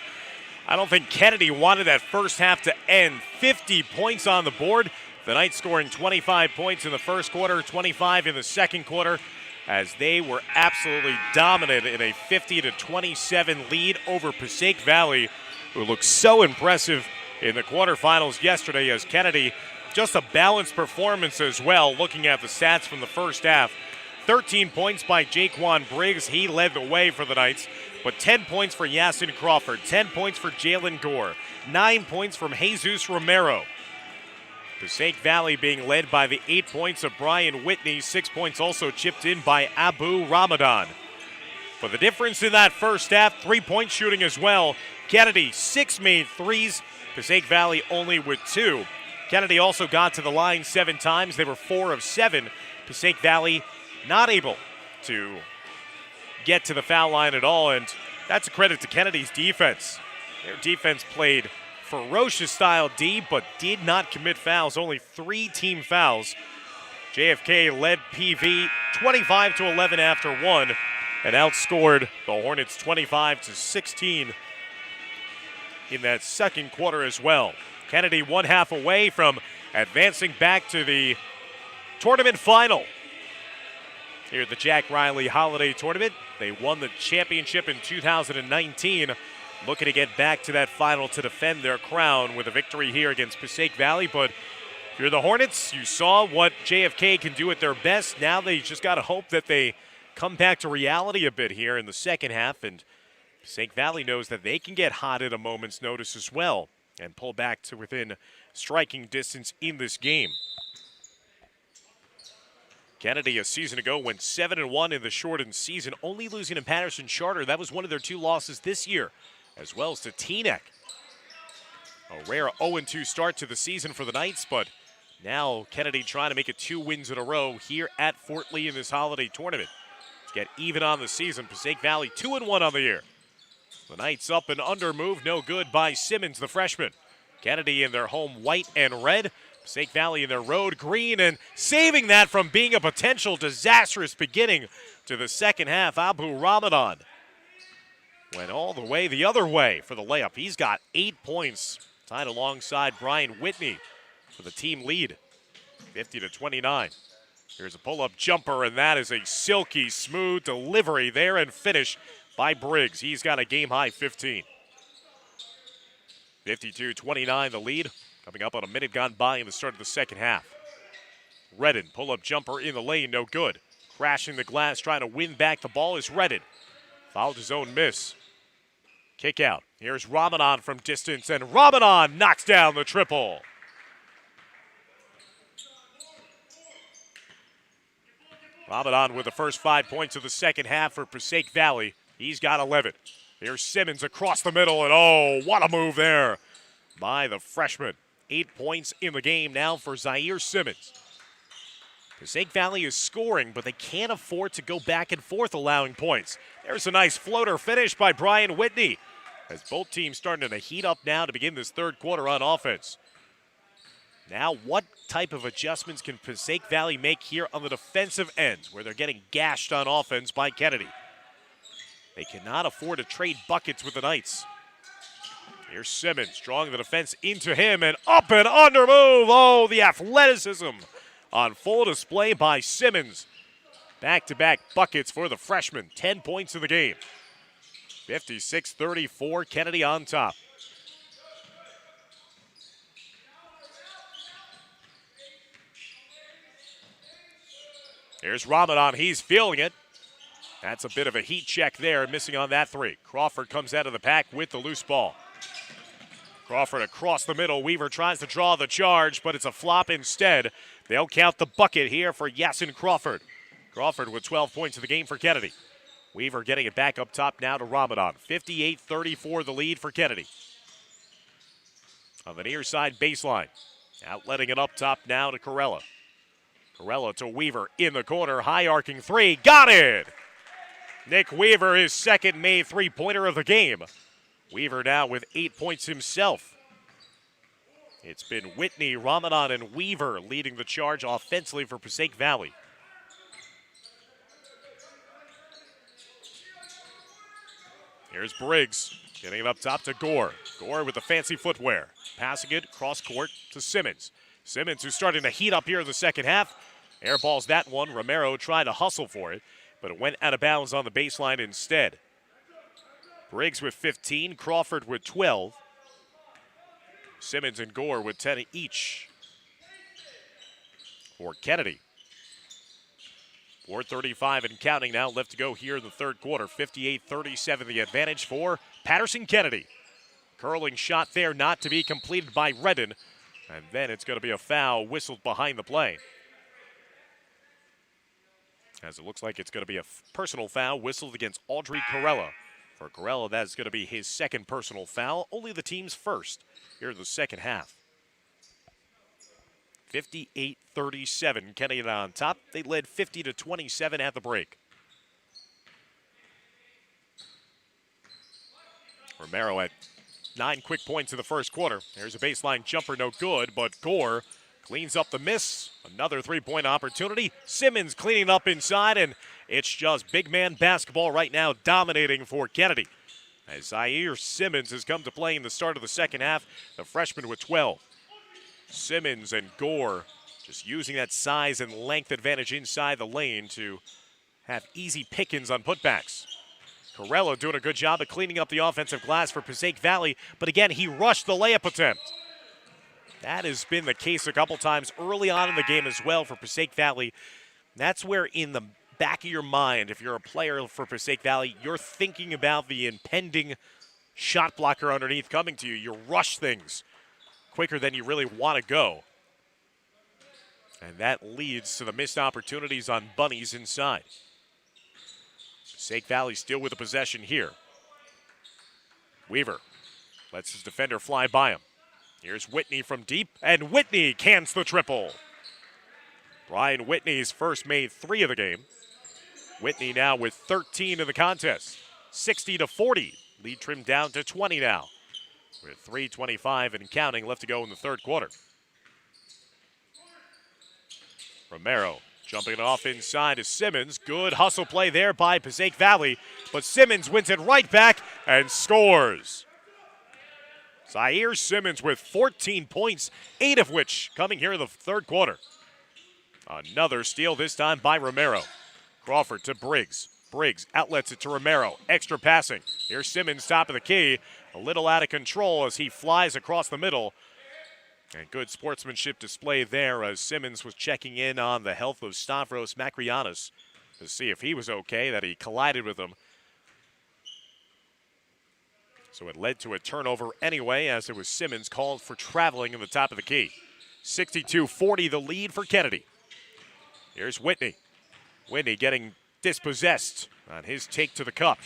I don't think Kennedy wanted that first half to end. 50 points on the board. The Knights scoring 25 points in the first quarter, 25 in the second quarter, as they were absolutely dominant in a 50-27 lead over Passaic Valley, who looked so impressive in the quarterfinals yesterday. As Kennedy, just a balanced performance as well, looking at the stats from the first half. 13 points by Jaquan Briggs. He led the way for the Knights, but 10 points for Yasin Crawford, 10 points for Jalen Gore, 9 points from Jesus Romero. Passaic Valley being led by the 8 points of Brian Whitney, 6 points also chipped in by Abu Ramadan. But the difference in that first half, 3-point shooting as well. Kennedy, 6 made threes. Passaic Valley only with 2. Kennedy also got to the line 7 times. They were 4 of 7. Passaic Valley not able to get to the foul line at all, and that's a credit to Kennedy's defense. Their defense played ferocious style D, but did not commit fouls. Only 3 team fouls. JFK led PV 25-11 after 1 and outscored the Hornets 25-16 in that second quarter as well. Kennedy 1 half away from advancing back to the tournament final here at the Jack Reilly Holiday Tournament. They won the championship in 2019, looking to get back to that final to defend their crown with a victory here against Passaic Valley. But if you're the Hornets, you saw what JFK can do at their best. Now they just got to hope that they come back to reality a bit here in the second half, and Passaic Valley knows that they can get hot at a moment's notice as well and pull back to within striking distance in this game. Kennedy a season ago went 7-1 in the shortened season, only losing to Patterson Charter. That was one of their 2 losses this year, as well as to Teaneck. A rare 0-2 start to the season for the Knights, but now Kennedy trying to make it 2 wins in a row here at Fort Lee in this holiday tournament to get even on the season. Passaic Valley 2-1 on the year. The Knights up and under move, no good by Simmons, the freshman. Kennedy in their home white and red. Passaic Valley in their road green, and saving that from being a potential disastrous beginning to the second half. Abu Ramadan went all the way the other way for the layup. He's got 8 points, tied alongside Brian Whitney for the team lead, 50-29. Here's a pull-up jumper, and that is a silky smooth delivery there and finish by Briggs. He's got a game-high 15. 52-29 the lead. Coming up on a minute gone by in the start of the second half. Redden, pull-up jumper in the lane, no good. Crashing the glass, trying to win back the ball is Redden. Fouled his own miss. Kick out. Here's Ramadan from distance, and Ramadan knocks down the triple. Ramadan with the first 5 points of the second half for Passaic Valley. He's got 11. Here's Simmons across the middle, and oh, what a move there by the freshman. 8 points in the game now for Zaire Simmons. Passaic Valley is scoring, but they can't afford to go back and forth allowing points. There's a nice floater finish by Brian Whitney, as both teams starting to heat up now to begin this third quarter on offense. Now, what type of adjustments can Passaic Valley make here on the defensive end, where they're getting gashed on offense by Kennedy? They cannot afford to trade buckets with the Knights. Here's Simmons, drawing the defense into him, and up and under move. Oh, the athleticism on full display by Simmons. Back-to-back buckets for the freshman. 10 points in the game. 56-34, Kennedy on top. Here's Ramadan, he's feeling it. That's a bit of a heat check there, missing on that 3. Crawford comes out of the pack with the loose ball. Crawford across the middle. Weaver tries to draw the charge, but it's a flop instead. They'll count the bucket here for Yasin Crawford. Crawford with 12 points in the game for Kennedy. Weaver getting it back up top now to Ramadan. 58-34 the lead for Kennedy. On the near side baseline. Outletting it up top now to Corella. Corella to Weaver in the corner. High arcing 3. Got it! Nick Weaver, his second made three-pointer of the game. Weaver now with 8 points himself. It's been Whitney, Ramadan, and Weaver leading the charge offensively for Passaic Valley. Here's Briggs getting it up top to Gore. Gore with the fancy footwear. Passing it cross court to Simmons. Simmons, who's starting to heat up here in the second half. Airballs that one. Romero tried to hustle for it, but it went out of bounds on the baseline instead. Briggs with 15, Crawford with 12. Simmons and Gore with 10 each for Kennedy. 4:35 and counting now left to go here in the third quarter. 58-37 the advantage for Patterson Kennedy. Curling shot there not to be completed by Redden. And then it's going to be a foul whistled behind the play. As it looks like it's going to be a personal foul whistled against Audrey Corella. For Corella, that's going to be his second personal foul, only the team's first here in the second half. 58-37, Kennedy on top. They led 50-27 at the break. Romero at 9 quick points in the first quarter. There's a baseline jumper, no good, but Gore cleans up the miss. Another three-point opportunity. Simmons cleaning up inside, and it's just big man basketball right now dominating for Kennedy. As Zaire Simmons has come to play in the start of the second half, the freshman with 12. Simmons and Gore just using that size and length advantage inside the lane to have easy pickings on putbacks. Corella doing a good job of cleaning up the offensive glass for Passaic Valley, but again, he rushed the layup attempt. That has been the case a couple times early on in the game as well for Passaic Valley. That's where in the back of your mind, if you're a player for Passaic Valley, you're thinking about the impending shot blocker underneath coming to you. You rush things quicker than you really want to go. And that leads to the missed opportunities on bunnies inside. Passaic Valley still with the possession here. Weaver lets his defender fly by him. Here's Whitney from deep, and Whitney cans the triple. Brian Whitney's first made 3 of the game. Whitney now with 13 in the contest. 60-40. Lead trimmed down to 20 now. With 3:25 and counting left to go in the third quarter. Romero jumping it off inside to Simmons. Good hustle play there by Passaic Valley, but Simmons wins it right back and scores. Zaire Simmons with 14 points, 8 of which coming here in the third quarter. Another steal, this time by Romero. Crawford to Briggs. Briggs outlets it to Romero. Extra passing. Here's Simmons, top of the key. A little out of control as he flies across the middle. And good sportsmanship display there as Simmons was checking in on the health of Stavros Makrianis to see if he was okay, that he collided with him. So it led to a turnover anyway, as it was Simmons called for traveling in the top of the key. 62-40 the lead for Kennedy. Here's Whitney. Whitney getting dispossessed on his take to the cup.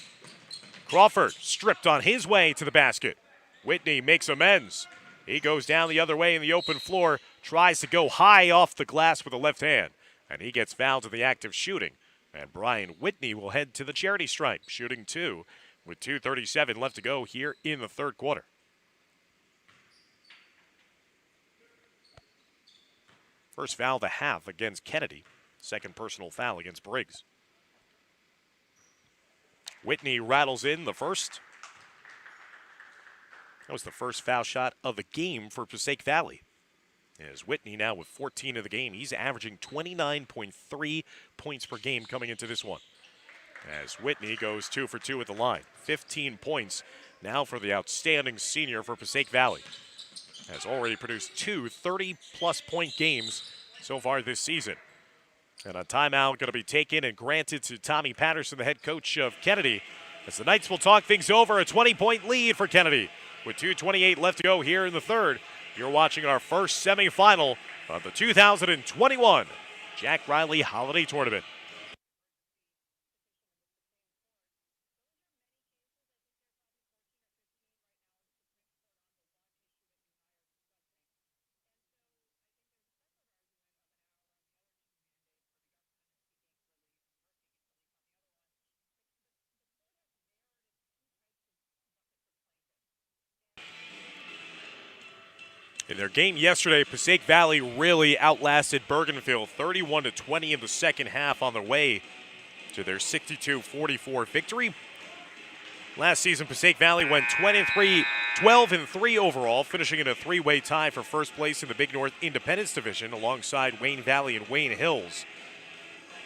Crawford stripped on his way to the basket. Whitney makes amends. He goes down the other way in the open floor, tries to go high off the glass with the left hand, and he gets fouled in the act of shooting. And Brian Whitney will head to the charity stripe, shooting 2 with 2:37 left to go here in the third quarter. First foul of the half against Kennedy. Second personal foul against Briggs. Whitney rattles in the first. That was the first foul shot of the game for Passaic Valley. As Whitney now with 14 of the game, he's averaging 29.3 points per game coming into this one. As Whitney goes 2 for 2 at the line. 15 points now for the outstanding senior for Passaic Valley. Has already produced 2 30-plus point games so far this season. And a timeout going to be taken and granted to Tommy Patterson, the head coach of Kennedy, as the Knights will talk things over. A 20-point lead for Kennedy with 2:28 left to go here in the third. You're watching our first semifinal of the 2021 Jack Reilly Holiday Tournament. In their game yesterday, Passaic Valley really outlasted Bergenfield 31-20 in the second half on their way to their 62-44 victory. Last season, Passaic Valley went 12-3 overall, finishing in a three-way tie for first place in the Big North Independence Division alongside Wayne Valley and Wayne Hills.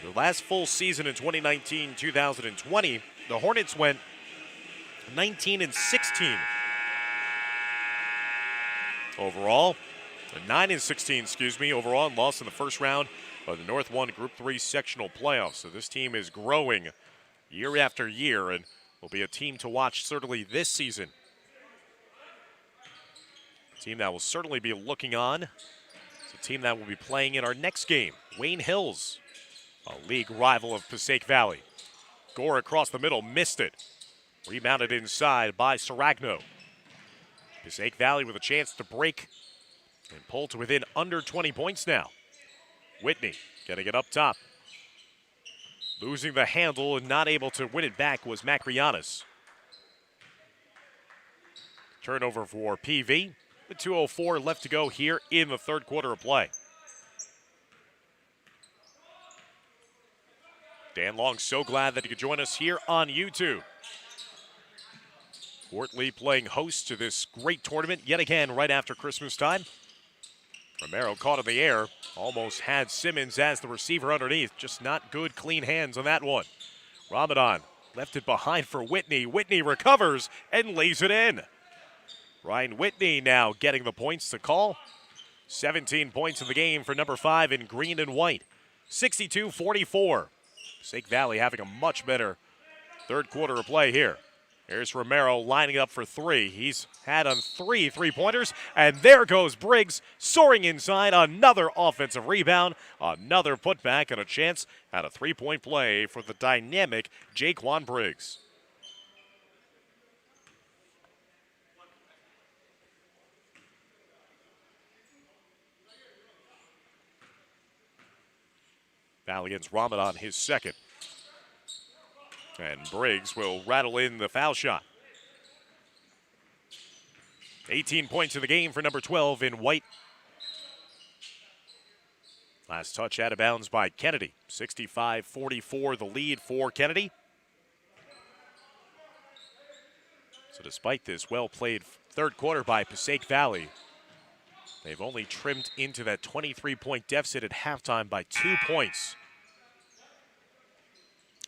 The last full season in 2019-2020, the Hornets went 19-16 overall. 9-16, overall, and lost in the first round of the North 1 Group 3 sectional playoffs. So this team is growing year after year and will be a team to watch certainly this season. A team that will certainly be looking on. It's a team that will be playing in our next game. Wayne Hills, a league rival of Passaic Valley. Gore across the middle, missed it. Rebounded inside by Saragno. Passaic Valley with a chance to break and pull to within under 20 points now. Whitney getting it up top. Losing the handle and not able to win it back was Macrianis. Turnover for PV. With 2:04 left to go here in the third quarter of play. Dan Long, so glad that he could join us here on YouTube. Fort Lee playing host to this great tournament yet again right after Christmas time. Romero caught in the air, almost had Simmons as the receiver underneath. Just not good, clean hands on that one. Ramadan left it behind for Whitney. Whitney recovers and lays it in. Ryan Whitney now getting the points to call. 17 points in the game for number 5 in green and white. 62-44. Passaic Valley having a much better third quarter of play here. Here's Romero lining up for three. He's had on 3 3-pointers, and there goes Briggs soaring inside. Another offensive rebound, another putback, and a chance at a 3-point play for the dynamic Jaquan Briggs. Valley against Ramadan, his second. And Briggs will rattle in the foul shot. 18 points in the game for number 12 in white. Last touch out of bounds by Kennedy. 65-44 the lead for Kennedy. So despite this well-played third quarter by Passaic Valley, they've only trimmed into that 23-point deficit at halftime by 2 points.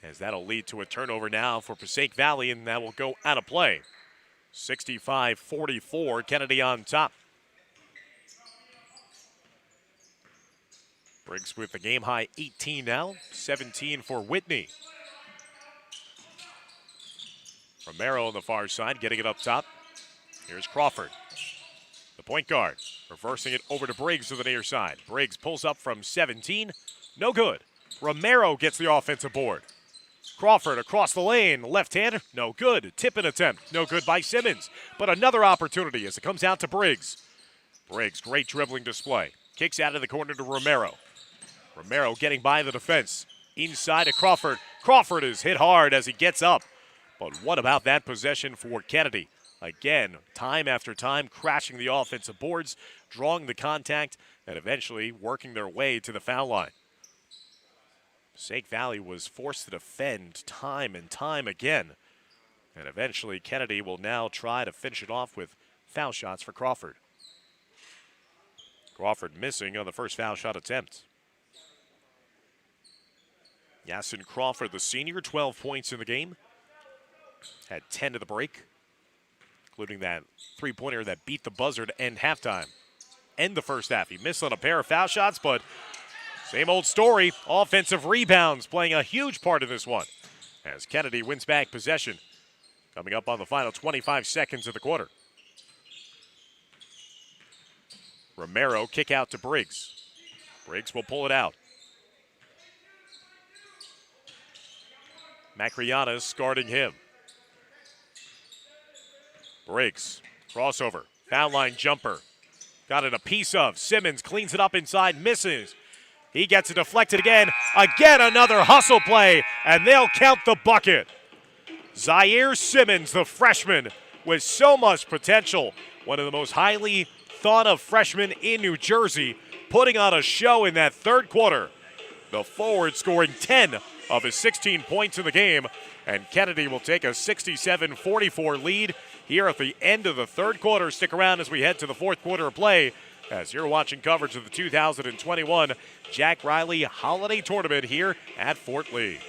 As that'll lead to a turnover now for Passaic Valley, and that will go out of play. 65-44, Kennedy on top. Briggs with the game-high 18 now, 17 for Whitney. Romero on the far side, getting it up top. Here's Crawford, the point guard, reversing it over to Briggs to the near side. Briggs pulls up from 17, no good. Romero gets the offensive board. Crawford across the lane, left hand, no good. Tip-in attempt, no good by Simmons. But another opportunity as it comes out to Briggs. Briggs, great dribbling display. Kicks out of the corner to Romero. Romero getting by the defense. Inside to Crawford. Crawford is hit hard as he gets up. But what about that possession for Kennedy? Again, time after time, crashing the offensive boards, drawing the contact, and eventually working their way to the foul line. Passaic Valley was forced to defend time and time again. And eventually Kennedy will now try to finish it off with foul shots for Crawford. Crawford missing on the first foul shot attempt. Yasin Crawford, the senior, 12 points in the game. Had 10 to the break, including that three-pointer that beat the buzzer to end halftime. End the first half. He missed on a pair of foul shots, but same old story. Offensive rebounds playing a huge part in this one as Kennedy wins back possession. Coming up on the final 25 seconds of the quarter. Romero kick out to Briggs. Briggs will pull it out. Macrianis guarding him. Briggs, crossover, foul line jumper. Got it a piece of. Simmons cleans it up inside, misses. He gets it deflected again. Again, another hustle play, and they'll count the bucket. Zaire Simmons, the freshman, with so much potential. One of the most highly thought of freshmen in New Jersey, putting on a show in that third quarter. The forward scoring 10 of his 16 points in the game, and Kennedy will take a 67-44 lead here at the end of the third quarter. Stick around as we head to the fourth quarter of play as you're watching coverage of the 2021 Jack Reilly Holiday Tournament here at Fort Lee.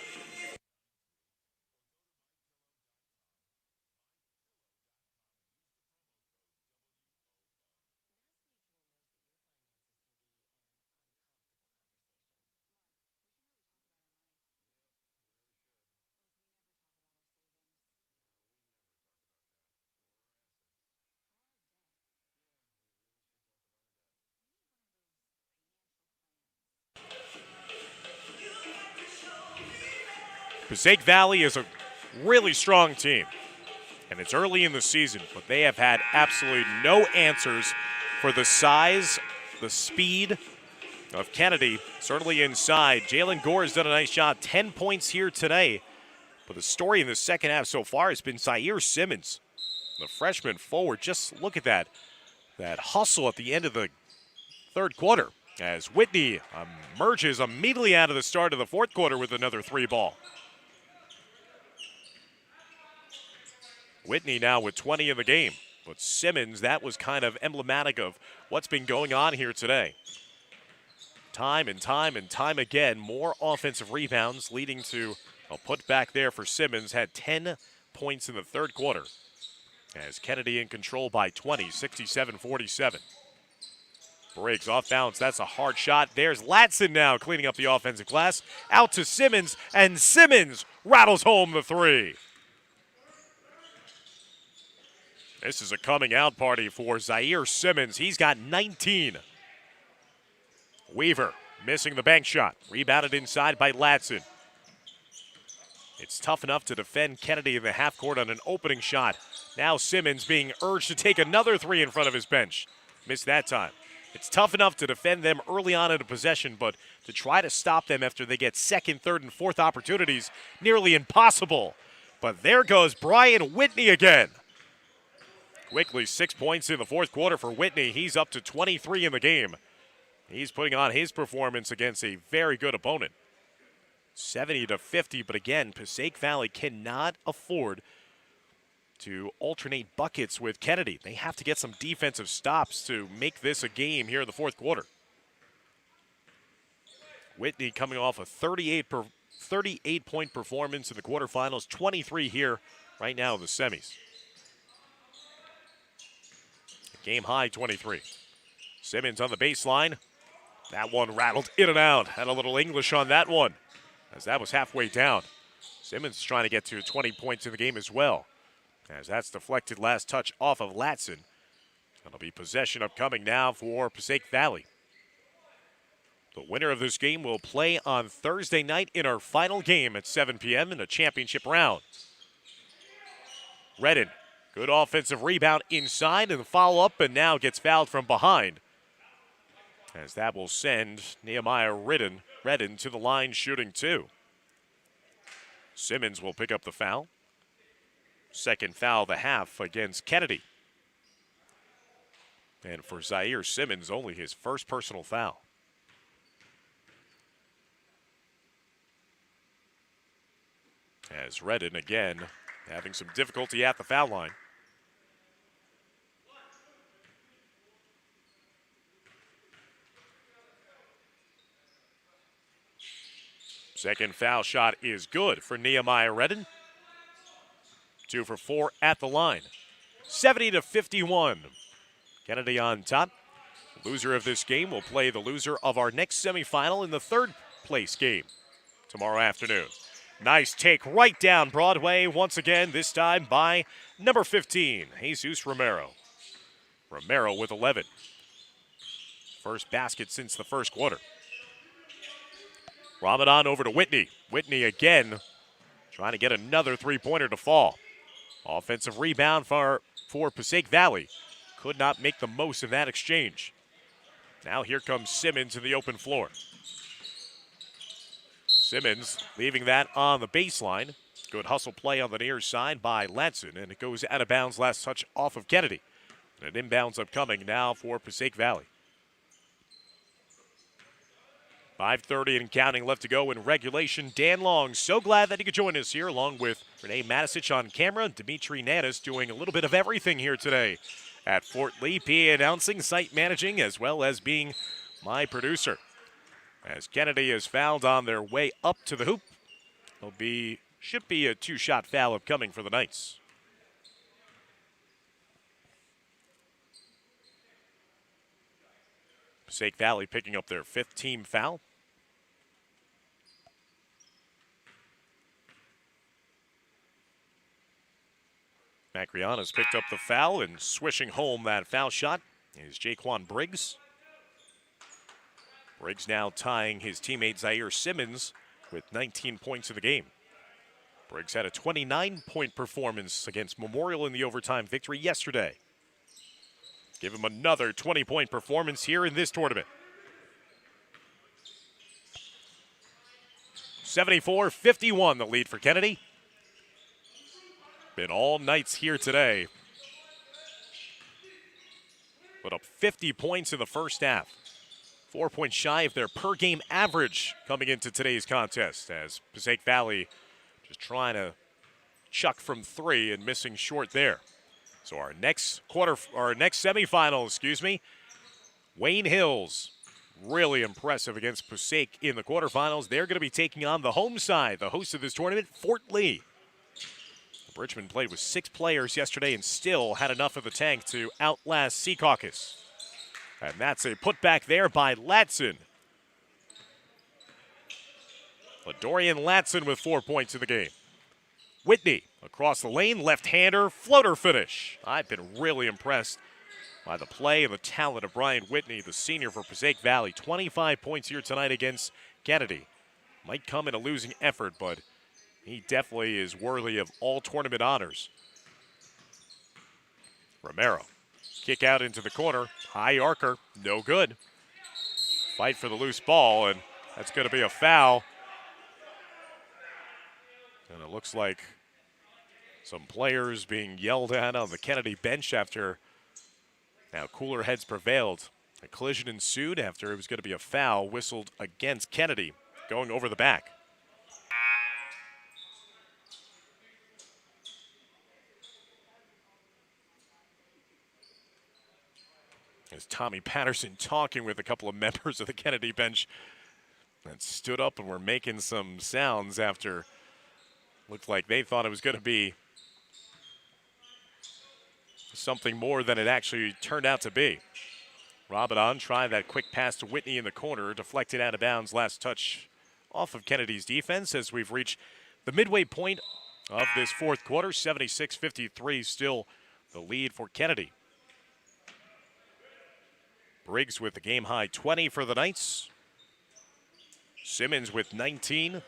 Passaic Valley is a really strong team, and it's early in the season, but they have had absolutely no answers for the size, the speed of Kennedy, certainly inside. Jalen Gore has done a nice job, 10 points here today, but the story in the second half so far has been Zaire Simmons, the freshman forward. Just look at that hustle at the end of the third quarter as Whitney emerges immediately out of the start of the fourth quarter with another three ball. Whitney now with 20 in the game, but Simmons, that was kind of emblematic of what's been going on here today. Time and time again, more offensive rebounds leading to a putback there for Simmons. Had 10 points in the third quarter as Kennedy in control by 20, 67-47. Breaks off balance. That's a hard shot. There's Latson now cleaning up the offensive glass. Out to Simmons, and Simmons rattles home the three. This is a coming out party for Zaire Simmons. He's got 19. Weaver missing the bank shot. Rebounded inside by Latson. It's tough enough to defend Kennedy in the half court on an opening shot. Now Simmons being urged to take another three in front of his bench. Missed that time. It's tough enough to defend them early on in a possession, but to try to stop them after they get second, third, and fourth opportunities, nearly impossible. But there goes Brian Whitney again. Quickly, 6 points in the fourth quarter for Whitney. He's up to 23 in the game. He's putting on his performance against a very good opponent. 70-50, but again, Passaic Valley cannot afford to alternate buckets with Kennedy. They have to get some defensive stops to make this a game here in the fourth quarter. Whitney coming off a 38-point performance in the quarterfinals, 23 here right now in the semis. Game high 23. Simmons on the baseline. That one rattled in and out. Had a little English on that one as that was halfway down. Simmons is trying to get to 20 points in the game as well as that's deflected last touch off of Latson. That'll be possession upcoming now for Passaic Valley. The winner of this game will play on Thursday night in our final game at 7 p.m. in a championship round. Redden. Good offensive rebound inside and the follow-up, and now gets fouled from behind. As that will send Nehemiah Redden to the line shooting two. Simmons will pick up the foul. Second foul of the half against Kennedy. And for Zaire Simmons, only his first personal foul. As Redden again having some difficulty at the foul line. Second foul shot is good for Nehemiah Redden. 2 for 4 at the line. 70-51. Kennedy on top. Loser of this game will play the loser of our next semifinal in the third place game tomorrow afternoon. Nice take right down Broadway once again, this time by number 15, Jesus Romero. Romero with 11. First basket since the first quarter. Ramadan over to Whitney. Whitney again trying to get another three-pointer to fall. Offensive rebound for Passaic Valley. Could not make the most of that exchange. Now here comes Simmons in the open floor. Simmons leaving that on the baseline. Good hustle play on the near side by Latson, and it goes out of bounds last touch off of Kennedy. And an inbounds upcoming now for Passaic Valley. 5:30 and counting left to go in regulation. Dan Long, so glad that he could join us here, along with Renee Matisich on camera, Dimitri Nanis doing a little bit of everything here today at Fort Lee. PA announcing, site managing, as well as being my producer. As Kennedy is fouled on their way up to the hoop, should be a two-shot foul upcoming for the Knights. Passaic Valley picking up their 5th team foul. Macriana's picked up the foul, and swishing home that foul shot is Jaquan Briggs. Briggs now tying his teammate Zaire Simmons with 19 points in the game. Briggs had a 29-point performance against Memorial in the overtime victory yesterday. Give him another 20-point performance here in this tournament. 74-51 the lead for Kennedy. Been all Knights here today. Put up 50 points in the first half. 4 points shy of their per-game average coming into today's contest, as Passaic Valley just trying to chuck from 3 and missing short there. So our next semifinal, Wayne Hills, really impressive against Passaic in the quarterfinals. They're going to be taking on the home side, the host of this tournament, Fort Lee. Bridgman played with 6 players yesterday and still had enough of the tank to outlast Secaucus. And that's a putback there by Latson. Dorian Latson with 4 points in the game. Whitney across the lane, left-hander, floater finish. I've been really impressed by the play and the talent of Brian Whitney, the senior for Passaic Valley. 25 points here tonight against Kennedy. Might come in a losing effort, but he definitely is worthy of all tournament honors. Romero, kick out into the corner. High arcer, no good. Fight for the loose ball, and that's going to be a foul. And it looks like some players being yelled at on the Kennedy bench after now cooler heads prevailed. A collision ensued after it was going to be a foul whistled against Kennedy going over the back. As Tommy Patterson talking with a couple of members of the Kennedy bench that stood up and were making some sounds after looked like they thought it was going to be something more than it actually turned out to be. Rabadon tried that quick pass to Whitney in the corner, deflected out of bounds, last touch off of Kennedy's defense as we've reached the midway point of this fourth quarter. 76-53 still the lead for Kennedy. Briggs with the game-high 20 for the Knights. Simmons with 19.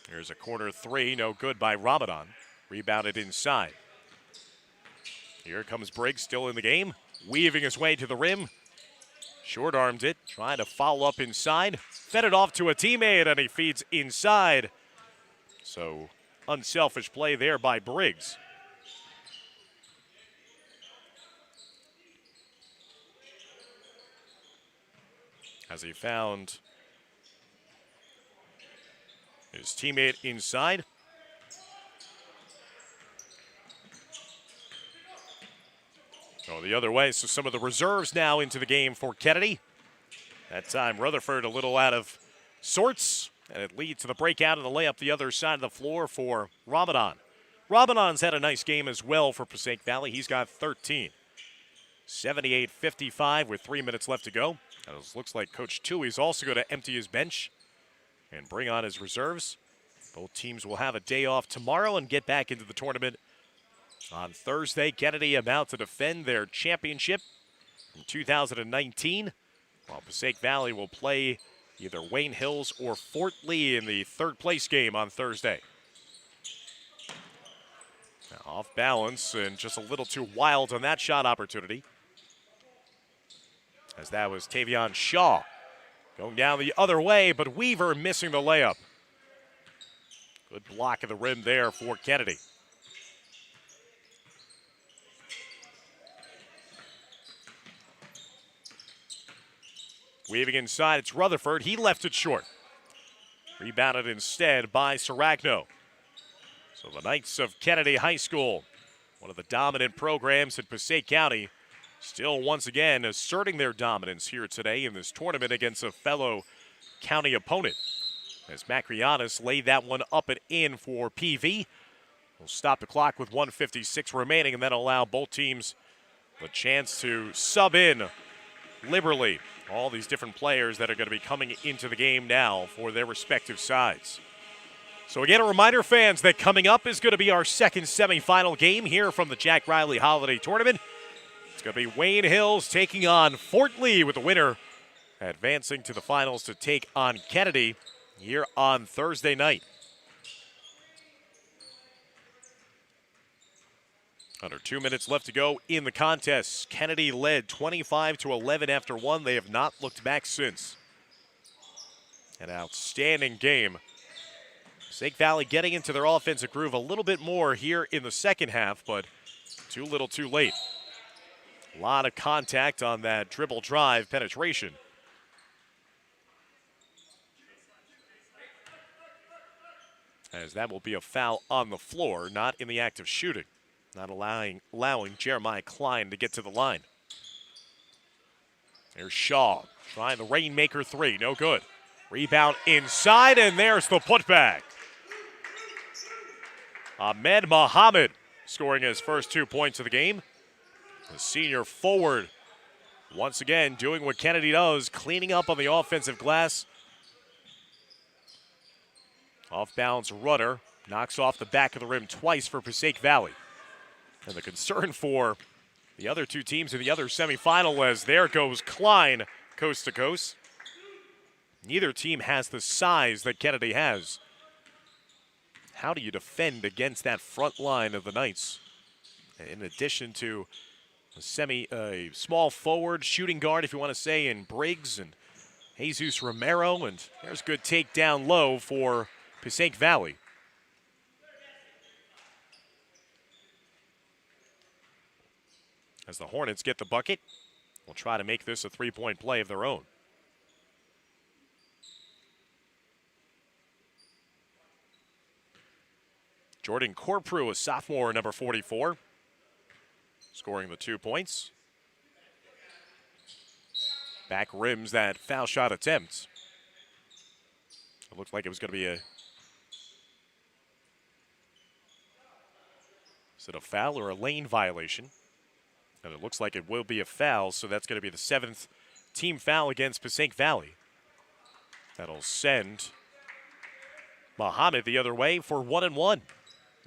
Here's a corner 3, no good by Ramadan. Rebounded inside. Here comes Briggs, still in the game. Weaving his way to the rim. Short-armed it, trying to follow up inside. Fed it off to a teammate, and he feeds inside. So, unselfish play there by Briggs. As he found his teammate inside. Go the other way, so some of the reserves now into the game for Kennedy. That time Rutherford a little out of sorts, and it leads to the breakout and the layup the other side of the floor for Ramadan. Ramadan's had a nice game as well for Passaic Valley. He's got 13. 78-55 with 3 minutes left to go. And it looks like Coach Tui's also going to empty his bench and bring on his reserves. Both teams will have a day off tomorrow and get back into the tournament on Thursday. Kennedy about to defend their championship from 2019, while Passaic Valley will play either Wayne Hills or Fort Lee in the third place game on Thursday. Now off balance and just a little too wild on that shot opportunity, as that was Tavion Shaw going down the other way, but Weaver missing the layup. Good block of the rim there for Kennedy. Weaving inside, it's Rutherford. He left it short. Rebounded instead by Saragno. So the Knights of Kennedy High School, one of the dominant programs in Passaic County, still once again asserting their dominance here today in this tournament against a fellow county opponent. As Macrianis laid that one up and in for PV. We'll stop the clock with 1:56 remaining and then allow both teams the chance to sub in liberally all these different players that are going to be coming into the game now for their respective sides. So again, a reminder, fans, that coming up is going to be our second semifinal game here from the Jack Reilly Holiday Tournament. It's going to be Wayne Hills taking on Fort Lee, with the winner advancing to the finals to take on Kennedy here on Thursday night. Under 2 minutes left to go in the contest. Kennedy led 25-11 after one. They have not looked back since. An outstanding game. Passaic Valley getting into their offensive groove a little bit more here in the second half, but too little too late. A lot of contact on that dribble drive penetration. As that will be a foul on the floor, not in the act of shooting. Not allowing Jeremiah Klein to get to the line. There's Shaw trying the Rainmaker three, no good. Rebound inside, and there's the putback. Ahmed Mohammed scoring his first 2 points of the game. The senior forward once again doing what Kennedy does, cleaning up on the offensive glass. Off-balance runner knocks off the back of the rim twice for Passaic Valley. And the concern for the other two teams in the other semifinal, as there goes Klein coast to coast. Neither team has the size that Kennedy has. How do you defend against that front line of the Knights? In addition to a small forward, shooting guard, if you want to say, in Briggs and Jesus Romero. And there's good takedown low for Passaic Valley. As the Hornets get the bucket, we'll try to make this a three-point play of their own. Jordan Corprew, a sophomore, number 44, scoring the 2 points. Back rims that foul shot attempt. It looked like it was going to be is it a foul or a lane violation? And it looks like it will be a foul, so that's going to be the 7th team foul against Passaic Valley. That'll send Mohammed the other way for 1-1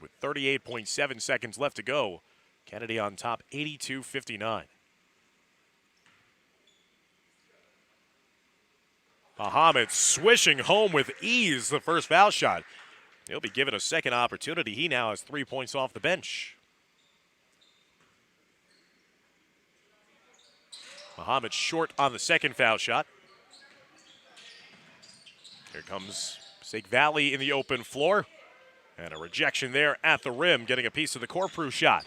with 38.7 seconds left to go. Kennedy on top, 82-59. Mohammed swishing home with ease the first foul shot. He'll be given a second opportunity. He now has 3 points off the bench. Mohammed short on the second foul shot. Here comes Passaic Valley in the open floor. And a rejection there at the rim, getting a piece of the Corprew shot.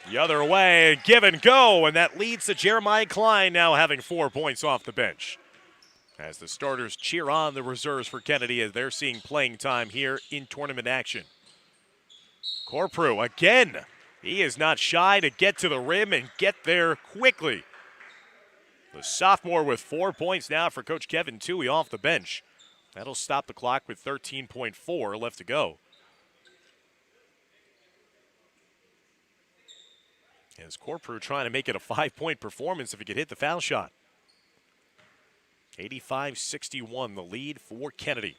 The other way, give and go, and that leads to Jeremiah Klein now having 4 points off the bench. As the starters cheer on the reserves for Kennedy as they're seeing playing time here in tournament action. Corprew again. He is not shy to get to the rim and get there quickly. The sophomore with 4 points now for Coach Kevin Toohey off the bench. That'll stop the clock with 13.4 left to go. As Corprew trying to make it a 5-point performance if he could hit the foul shot. 85-61 the lead for Kennedy.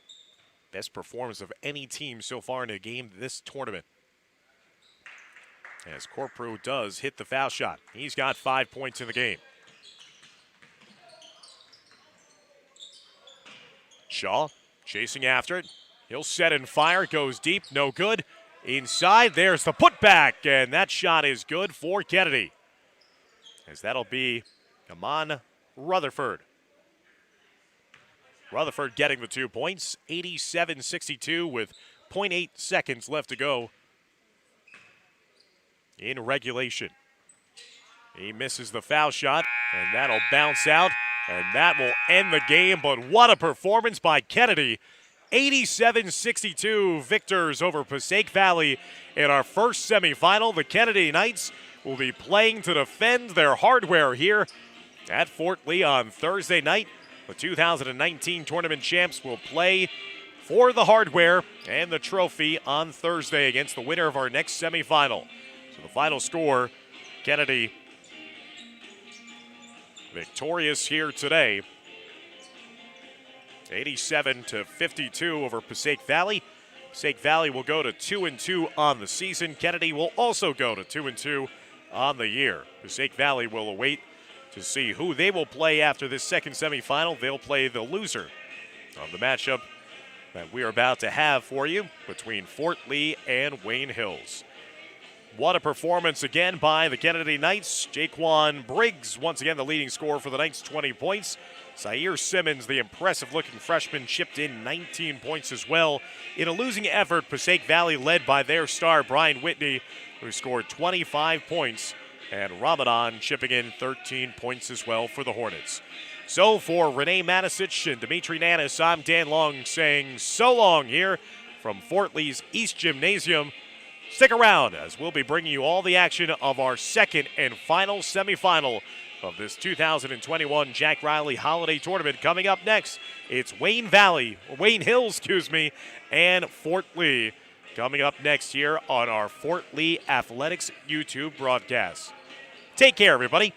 Best performance of any team so far in a game this tournament. As Corprew does hit the foul shot. He's got 5 points in the game. Shaw chasing after it. He'll set and fire. Goes deep. No good. Inside. There's the putback. And that shot is good for Kennedy. As that'll be Amon Rutherford. Rutherford getting the 2 points. 87-62 with 0.8 seconds left to go in regulation. He misses the foul shot, and that'll bounce out And that will end the game, but what a performance by Kennedy. 87-62 victors over Passaic Valley in our first semifinal. The Kennedy Knights will be playing to defend their hardware here at Fort Lee on Thursday night. The 2019 tournament champs will play for the hardware and the trophy on Thursday against the winner of our next semifinal. So the final score, Kennedy victorious here today, 87-52 over Passaic Valley. Passaic Valley will go to 2-2 on the season. Kennedy will also go to 2-2 on the year. Passaic Valley will await to see who they will play after this second semifinal. They'll play the loser of the matchup that we are about to have for you between Fort Lee and Wayne Hills. What a performance again by the Kennedy Knights. Jaquan Briggs, once again the leading scorer for the Knights, 20 points. Zaire Simmons, the impressive-looking freshman, chipped in 19 points as well. In a losing effort, Passaic Valley led by their star, Brian Whitney, who scored 25 points, and Ramadan chipping in 13 points as well for the Hornets. So for Renee Matisich and Dimitri Nanis, I'm Dan Long saying so long here from Fort Lee's East Gymnasium. Stick around as we'll be bringing you all the action of our second and final semifinal of this 2021 Jack Reilly Holiday Tournament. Coming up next, it's Wayne Hills, and Fort Lee coming up next here on our Fort Lee Athletics YouTube broadcast. Take care, everybody.